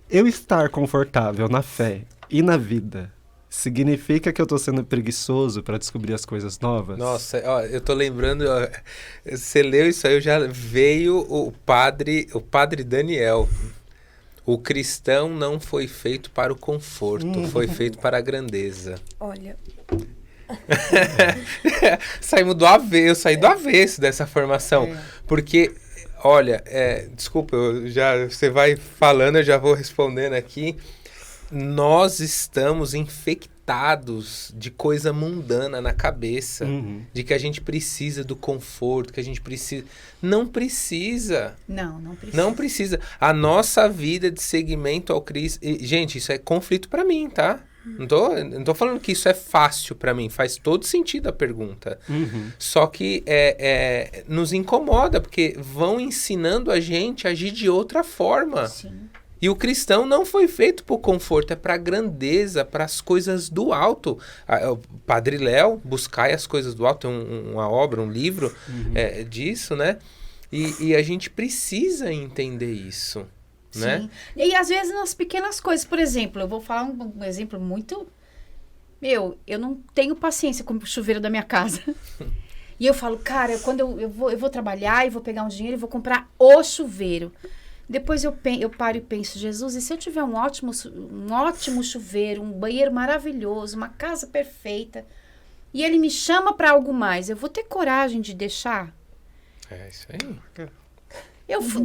eu estar confortável na fé e na vida significa que eu tô sendo preguiçoso para descobrir as coisas novas? Nossa, eu tô lembrando, você leu isso aí, já veio o padre Daniel. O cristão não foi feito para o conforto, foi feito para a grandeza. Olha. Eu saí do avesso dessa formação. Porque, olha, desculpa, você vai falando, eu já vou respondendo aqui. Nós estamos infectados de coisa mundana na cabeça. De que a gente precisa do conforto, que a gente precisa... Não precisa. Não precisa. A nossa vida de seguimento ao Cristo... Gente, isso é conflito para mim, tá? Não tô falando que isso é fácil para mim. Faz todo sentido a pergunta. Só que nos incomoda, porque vão ensinando a gente a agir de outra forma. Sim. E o cristão não foi feito por conforto, é para grandeza, para as coisas do alto. O Padre Léo, Buscai as coisas do alto, uma obra, um livro disso, né? E a gente precisa entender isso, né? Sim. E às vezes nas pequenas coisas, por exemplo, eu vou falar um exemplo muito... eu não tenho paciência com o chuveiro da minha casa. E eu falo, cara, quando eu vou trabalhar e vou pegar um dinheiro e vou comprar o chuveiro. Depois eu paro e penso, Jesus, e se eu tiver um ótimo chuveiro, um banheiro maravilhoso, uma casa perfeita, e ele me chama para algo mais, eu vou ter coragem de deixar? É isso aí.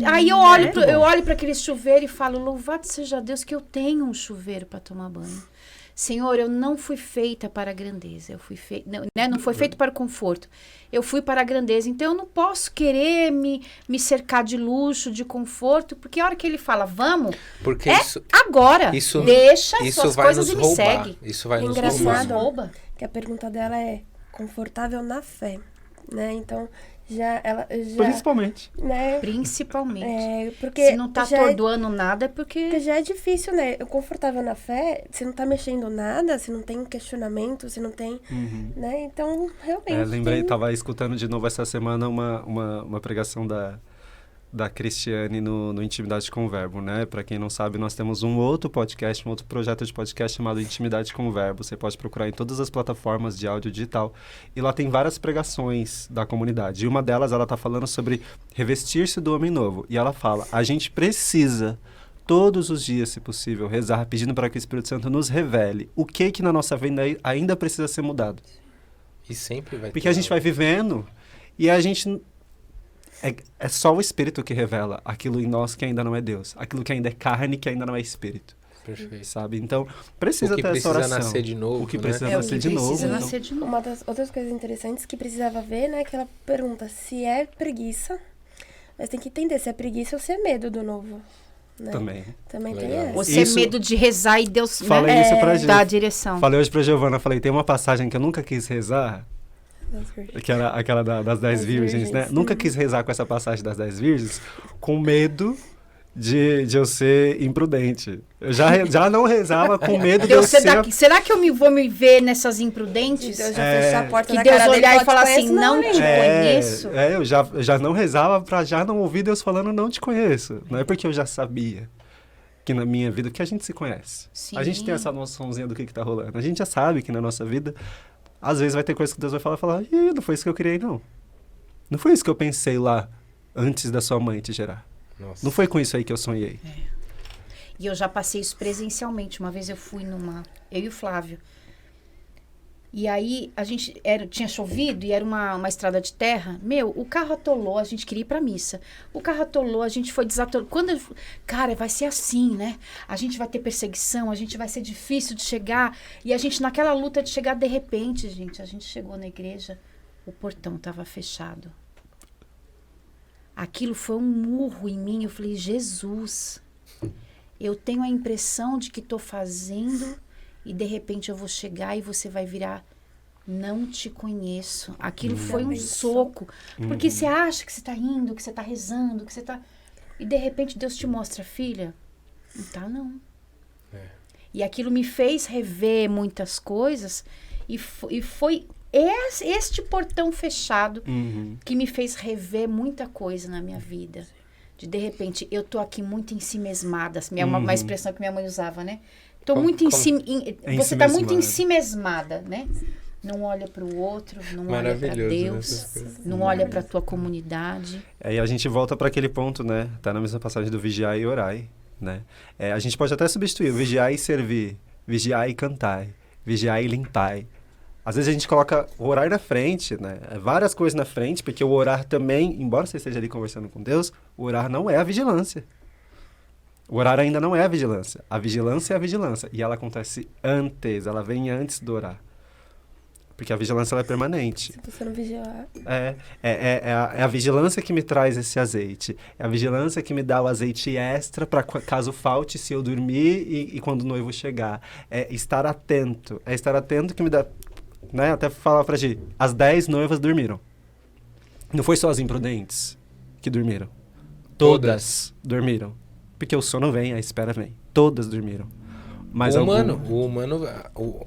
Aí eu olho para aquele chuveiro e falo, louvado seja Deus que eu tenho um chuveiro para tomar banho. Senhor, eu não fui feita para a grandeza, não foi feito para o conforto, eu fui para a grandeza, então eu não posso querer me cercar de luxo, de conforto, porque a hora que ele fala, vamos, porque agora, deixa as suas coisas e me roubar. segue. Isso vai nos Engraçado roubar. que a pergunta dela é confortável na fé, né? Então, ela Principalmente. Né? Principalmente. Porque se não tá atordoando nada, é porque já é difícil, né? Confortável na fé, se não tá mexendo nada, se não tem questionamento, se não tem, né? Então, realmente... lembrei, tava escutando de novo essa semana uma pregação da Cristiane no Intimidade com o Verbo, né? Para quem não sabe, nós temos um outro podcast, um outro projeto de podcast chamado Intimidade com o Verbo. Você pode procurar em todas as plataformas de áudio digital. E lá tem várias pregações da comunidade. E uma delas, ela tá falando sobre revestir-se do homem novo. E ela fala, a gente precisa, todos os dias, se possível, rezar, pedindo para que o Espírito Santo nos revele o que na nossa vida ainda precisa ser mudado. E sempre vai ter. Porque a gente vai vivendo e a gente... É só o Espírito que revela aquilo em nós que ainda não é Deus. Aquilo que ainda é carne, que ainda não é Espírito. Perfeito. Sabe? Então, precisa ter essa oração. O que precisa nascer de novo, O que né? precisa nascer de novo. Precisa então. nascer de novo. Uma das outras coisas interessantes que precisava ver, né? Que ela pergunta se é preguiça. Mas tem que entender se é preguiça ou se é medo do novo. Né? Também tem Legal. essa. Ou se é medo de rezar e Deus Falei isso pra gente. dar a direção. Falei hoje pra Giovana, falei, tem uma passagem que eu nunca quis rezar, que era aquela das 10 virgens, né? Nunca quis rezar com essa passagem das 10 virgens, com medo de eu ser imprudente. Eu já não rezava com medo de eu ser... Será que eu vou me ver nessas imprudentes? Deus já fechou a porta que na Deus cara olhar dele, e falar assim, não te conheço. Eu já não rezava pra já não ouvir Deus falando, não te conheço. Não é porque eu já sabia que na minha vida, que a gente se conhece. Sim. A gente tem essa noçãozinha do que tá rolando. A gente já sabe que na nossa vida, às vezes vai ter coisas que Deus vai falar, não foi isso que eu criei, não. Não foi isso que eu pensei lá, antes da sua mãe te gerar. Nossa. Não foi com isso aí que eu sonhei. E eu já passei isso presencialmente. Uma vez eu fui eu e o Flávio. E aí, tinha chovido e era uma estrada de terra. O carro atolou, a gente queria ir pra missa. O carro atolou, a gente foi desatolado. Cara, vai ser assim, né? A gente vai ter perseguição, a gente vai ser difícil de chegar. E a gente, naquela luta de chegar, de repente, a gente chegou na igreja, o portão tava fechado. Aquilo foi um murro em mim. Eu falei, Jesus, eu tenho a impressão de que estou fazendo e de repente eu vou chegar e você vai virar, não te conheço. Aquilo foi um soco. Porque você acha que você está indo, que você está rezando, que você está... E de repente Deus te mostra, filha, não tá não. E aquilo me fez rever muitas coisas e foi este portão fechado que me fez rever muita coisa na minha vida. De repente, eu tô aqui muito ensimesmada. Uma expressão que minha mãe usava, né? Tô muito você tá muito ensimesmada, né? Não olha para o outro, não olha para Deus, não olha para a tua comunidade. Aí a gente volta para aquele ponto, né? Tá na mesma passagem do vigiar e orai, né? A gente pode até substituir o vigiar e servir, vigiar e cantar, vigiar e limpar. Às vezes a gente coloca o orar na frente, né? Várias coisas na frente, porque o orar também, embora você esteja ali conversando com Deus, o orar não é a vigilância. O orar ainda não é a vigilância. A vigilância é a vigilância. E ela acontece antes, ela vem antes do orar. Porque a vigilância ela é permanente. Se você não vigiar... É a vigilância que me traz esse azeite. É a vigilância que me dá o azeite extra para caso falte, se eu dormir e quando o noivo chegar. É estar atento. É estar atento que me dá... Né? Até falar pra ti, as 10 noivas dormiram. Não foi só as imprudentes que dormiram. Todas dormiram. Porque o sono vem, a espera vem. Todas dormiram. Mas o humano,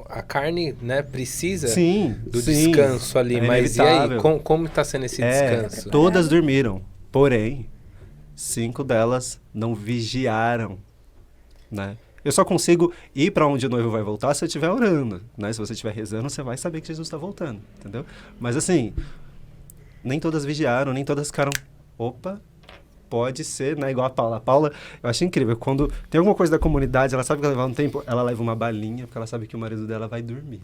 a carne, né, precisa sim, do descanso ali. Mas inevitável. E aí, como está sendo esse descanso? Todas dormiram, porém, 5 delas não vigiaram, né? Eu só consigo ir para onde o noivo vai voltar se eu estiver orando, né? Se você estiver rezando, você vai saber que Jesus está voltando, entendeu? Mas assim, nem todas vigiaram, nem todas ficaram, opa, pode ser, né? Igual a Paula. A Paula, eu acho incrível, quando tem alguma coisa da comunidade, ela sabe que vai levar um tempo, ela leva uma balinha, porque ela sabe que o marido dela vai dormir.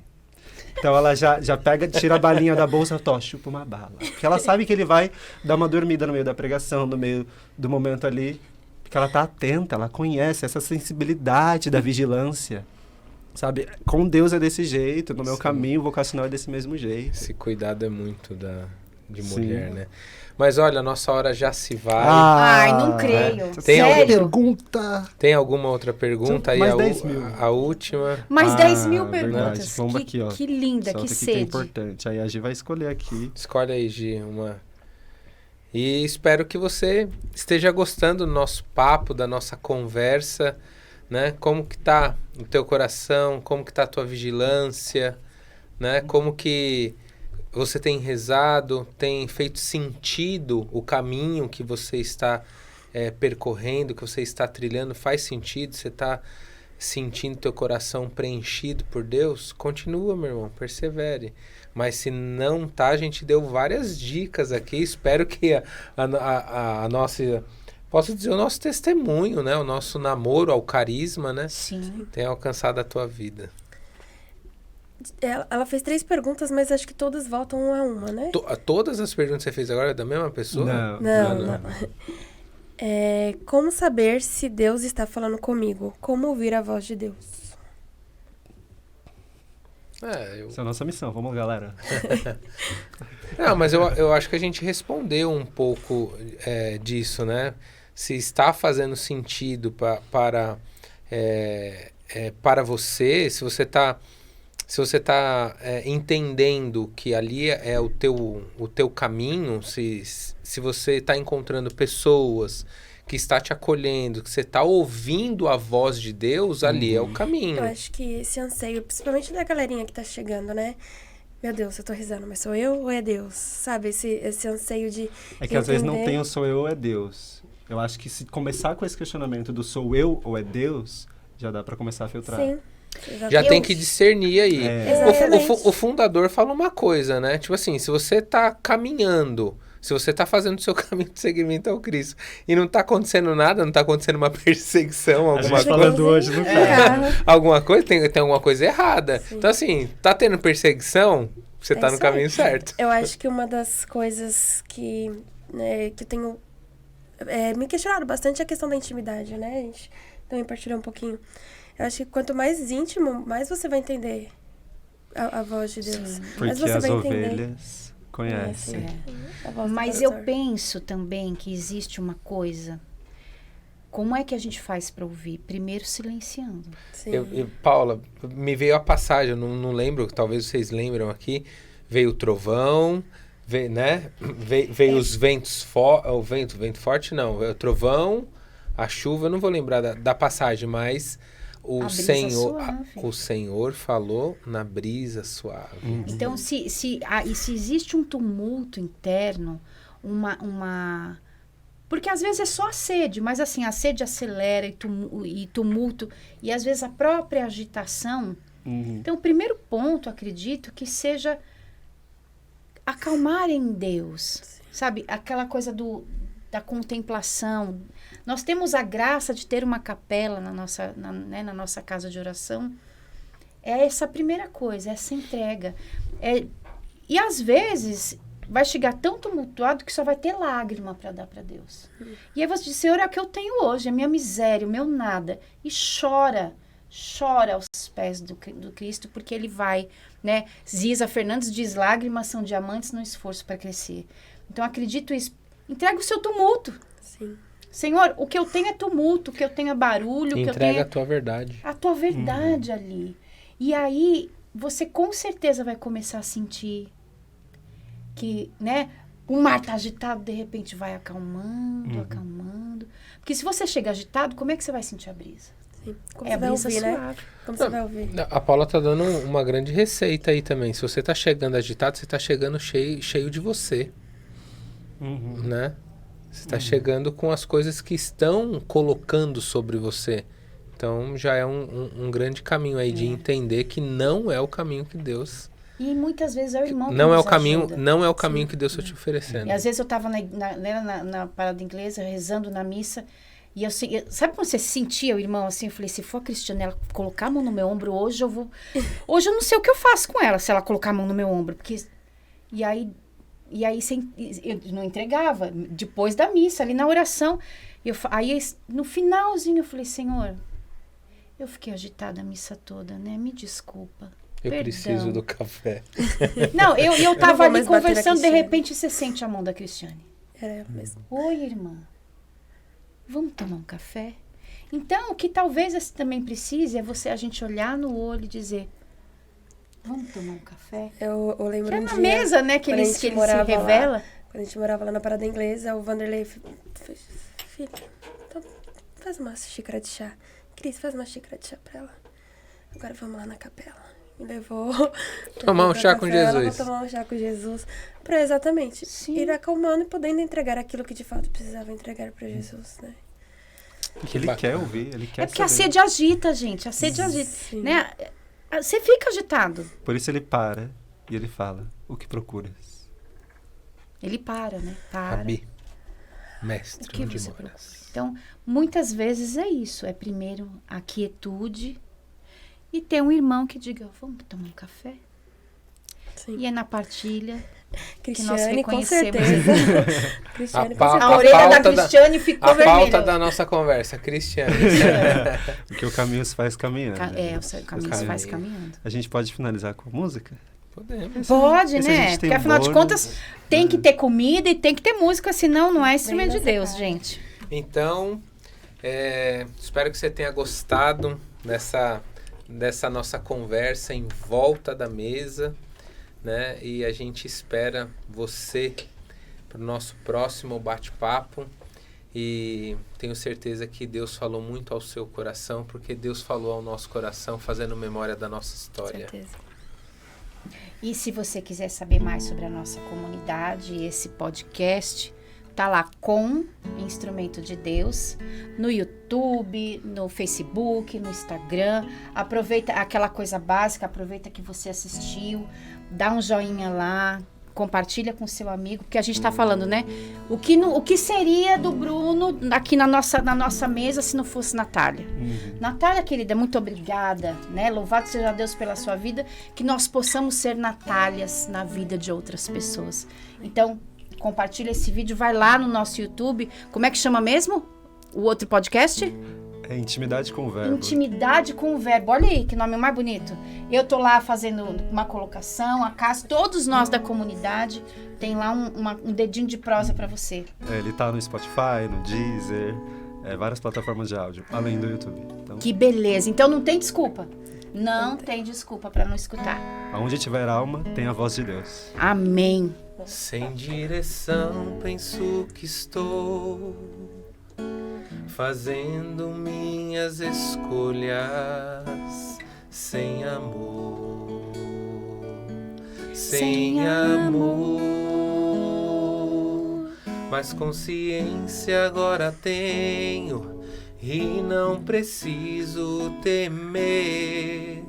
Então ela já pega, tira a balinha da bolsa, chupa uma bala. Porque ela sabe que ele vai dar uma dormida no meio da pregação, no meio do momento ali, porque ela tá atenta, ela conhece essa sensibilidade da vigilância. Sabe? Com Deus é desse jeito, no meu caminho vocacional é desse mesmo jeito. Esse cuidado é muito de mulher, né? Mas olha, a nossa hora já se vai. Ai, não creio. Tem Sério? Pergunta? Tem alguma outra pergunta? Mais Aí 10 mil. A última. Mais 10 mil verdade. perguntas. Vamos aqui, ó. Que linda, Solta que aqui que é sede. importante. Aí a Gi vai escolher aqui. Escolhe aí, Gi, uma. E espero que você esteja gostando do nosso papo, da nossa conversa, né? Como que tá o teu coração, como que tá a tua vigilância, né? Como que você tem rezado, tem feito sentido o caminho que você está percorrendo, que você está trilhando, faz sentido? Você está sentindo teu coração preenchido por Deus? Continua, meu irmão, persevere. Mas se não tá, a gente deu várias dicas aqui. Espero que a nossa, posso dizer, o nosso testemunho, né? O nosso namoro ao carisma, né? Sim. Tenha alcançado a tua vida. Ela fez 3 perguntas, mas acho que todas voltam uma, né? Todas as perguntas que você fez agora é da mesma pessoa? Não. Como saber se Deus está falando comigo? Como ouvir a voz de Deus? Essa é a nossa missão. Vamos, galera. Não, mas eu acho que a gente respondeu um pouco disso, né? Se está fazendo sentido para você, se você está entendendo que ali é o teu caminho, se você está encontrando pessoas que está te acolhendo, que você está ouvindo a voz de Deus, ali é o caminho. Eu acho que esse anseio, principalmente da galerinha que tá chegando, né? Meu Deus, eu tô rezando, mas sou eu ou é Deus? Sabe, esse anseio de É que às vezes não tem o sou eu ou é Deus. Eu acho que se começar com esse questionamento do sou eu ou é Deus, já dá para começar a filtrar. Sim. Já tem que discernir aí. Exatamente. O fundador fala uma coisa, né? Tipo assim, se você tá caminhando, se você tá fazendo o seu caminho de seguimento ao Cristo e não tá acontecendo nada, não tá acontecendo uma perseguição, alguma coisa. Falando hoje no carro. Alguma coisa, tem alguma coisa errada. Sim. Então assim, tá tendo perseguição, você tá no isso aí. caminho certo. Eu acho que uma das coisas que eu tenho me questionado bastante é a questão da intimidade, né? A gente também partilhou um pouquinho. Eu acho que quanto mais íntimo, mais você vai entender a voz de Deus. Sim. Mais Porque você as vai entender. ovelhas conhecem. A voz do Mas eu pastor. penso também que existe uma coisa. Como é que a gente faz para ouvir? Primeiro silenciando. Sim. Paula, me veio a passagem, eu não lembro, talvez vocês lembram aqui, veio o trovão, veio os ventos fortes, o vento forte não, veio o trovão, a chuva, eu não vou lembrar da passagem, mas o Senhor falou na brisa suave. Então, se existe um tumulto interno, porque às vezes é só a sede, mas assim, a sede acelera e tumulto, e às vezes a própria agitação. Então, o primeiro ponto, acredito, que seja acalmar em Deus, sabe? Aquela coisa da contemplação. Nós temos a graça de ter uma capela na nossa casa de oração. É essa primeira coisa, essa entrega. E às vezes vai chegar tão tumultuado que só vai ter lágrima para dar para Deus. E aí você diz, Senhor, é o que eu tenho hoje, é a minha miséria, o meu nada. E chora aos pés do Cristo, porque ele vai, né? Ziza Fernandes diz, lágrimas são diamantes no esforço para crescer. Então, acredito isso. Entrega o seu tumulto. Sim. Senhor, o que eu tenho é tumulto, o que eu tenho é barulho. Entrega o que eu tenho a tua verdade. A tua verdade ali. E aí, você com certeza vai começar a sentir que, né? O mar tá agitado, de repente vai acalmando, acalmando. Porque se você chega agitado, como é que você vai sentir a brisa? Sim. Como É você vai brisa ouvir, suave. né? Como você vai ouvir? A Paula tá dando uma grande receita aí também. Se você tá chegando agitado, você tá chegando cheio de você, né? Você tá chegando com as coisas que estão colocando sobre você. Então já é um grande caminho aí de entender que não é o caminho que Deus... E muitas vezes é o irmão que Não é nos o caminho, ajuda. não é o caminho que Deus está te oferecendo. E às vezes eu estava na parada inglesa, rezando na missa, e sabe quando você sentia o irmão assim? Eu falei, se for a Cristiane colocar a mão no meu ombro, hoje eu não sei o que eu faço com ela, se ela colocar a mão no meu ombro. E aí eu não entregava, depois da missa, ali na oração. Aí no finalzinho eu falei, Senhor, eu fiquei agitada a missa toda, né? Me desculpa. Eu Perdão. preciso do café. Não, eu tava vou ali mais bater na conversando, de Cristiane. repente você sente a mão da Cristiane. É mesmo. Oi, irmã. Vamos tomar um café? Então, o que talvez você também precise é a gente olhar no olho e dizer, vamos tomar um café? Eu lembro Que é um na dia, mesa, né, que quando ele a se gente morava lá, revela. Quando a gente morava lá na Parada Inglesa, o Vanderlei fez, filho, então faz uma xícara de chá. Cris, faz uma xícara de chá pra ela. Agora vamos lá na capela. Me levou. Tomar um pra chá com capela, Jesus. vou tomar um chá com Jesus. Pra exatamente Sim. ir acalmando e podendo entregar aquilo que de fato precisava entregar pra Jesus, né? Porque ele quer ouvir, ele quer É porque a saber. sede agita, gente. A sede agita. Sim. Né? Você fica agitado. Por isso ele para e ele fala, o que procuras? Ele para, né? Para. Rabi, mestre, O que onde você moras? Então, muitas vezes é isso. É primeiro a quietude e ter um irmão que diga, vamos tomar um café? Sim. E é na partilha que nós Cristiane, com reconhecemos. certeza. Cristiane, com pa- certeza. A orelha da pauta Cristiane ficou A vermelha. pauta da nossa conversa, Cristiane. Porque o caminho se faz caminhando. O caminho se faz caminho. caminhando. A gente pode finalizar com a música? Podemos. Pode, Esse a né? gente tem Porque afinal de bônus, contas, tem que ter comida e tem que ter música, senão não é instrumento de nessa Deus, cara. gente. Então, espero que você tenha gostado dessa nossa conversa em volta da mesa, né? E a gente espera você para o nosso próximo bate-papo. E tenho certeza que Deus falou muito ao seu coração, porque Deus falou ao nosso coração, fazendo memória da nossa Com história. certeza. E se você quiser saber mais sobre a nossa comunidade, esse podcast tá lá com Instrumento de Deus, no YouTube, no Facebook, no Instagram. Aproveita aquela coisa básica, aproveita que você assistiu, dá um joinha lá, compartilha com seu amigo, porque a gente tá falando, né? O que seria do Bruno aqui na nossa mesa se não fosse Natália? Natália, querida, muito obrigada, né? Louvado seja Deus pela sua vida, que nós possamos ser Natálias na vida de outras pessoas. Então, compartilha esse vídeo, vai lá no nosso YouTube. Como é que chama mesmo? O outro podcast? É Intimidade com o Verbo. Intimidade com o Verbo. Olha aí, que nome mais bonito. Eu tô lá fazendo uma colocação, a casa, todos nós da comunidade, tem lá um dedinho de prosa para você. Ele tá no Spotify, no Deezer, várias plataformas de áudio, além do YouTube. Então, Que beleza. Então não tem desculpa. Não tem desculpa para não escutar. aonde tiver alma, tem a voz de Deus. Amém. Sem direção penso que estou fazendo minhas escolhas sem amor, sem amor. Mas consciência agora tenho e não preciso temer.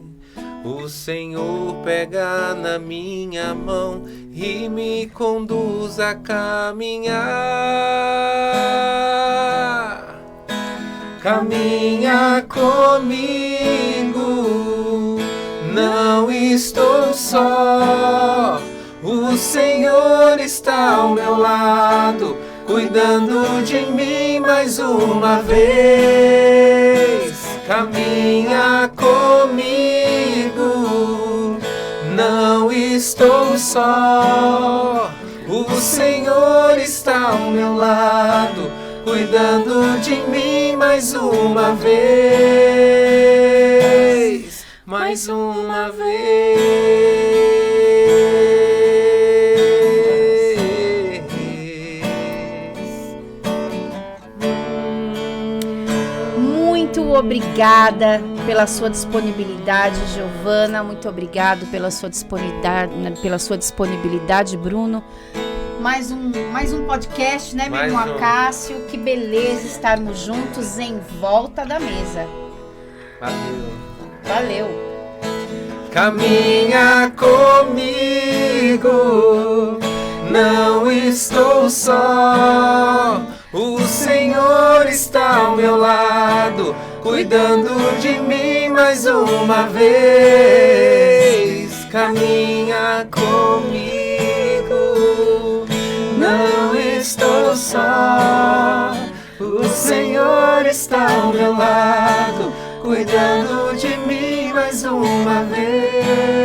O Senhor pega na minha mão e me conduz a caminhar. Caminha comigo, não estou só. O Senhor está ao meu lado, cuidando de mim mais uma vez. Caminha comigo, não estou só. O Senhor está ao meu lado, cuidando de mim mais uma vez. Mais uma vez. obrigada pela sua disponibilidade, Giovana. Muito obrigado pela sua disponibilidade, Bruno. Mais um podcast, né, meu irmão Acácio? Que beleza estarmos juntos em volta da mesa. Valeu. Caminha comigo, não estou só. O Senhor está ao meu lado, cuidando de mim mais uma vez. Caminha comigo, não estou só. O Senhor está ao meu lado, cuidando de mim mais uma vez.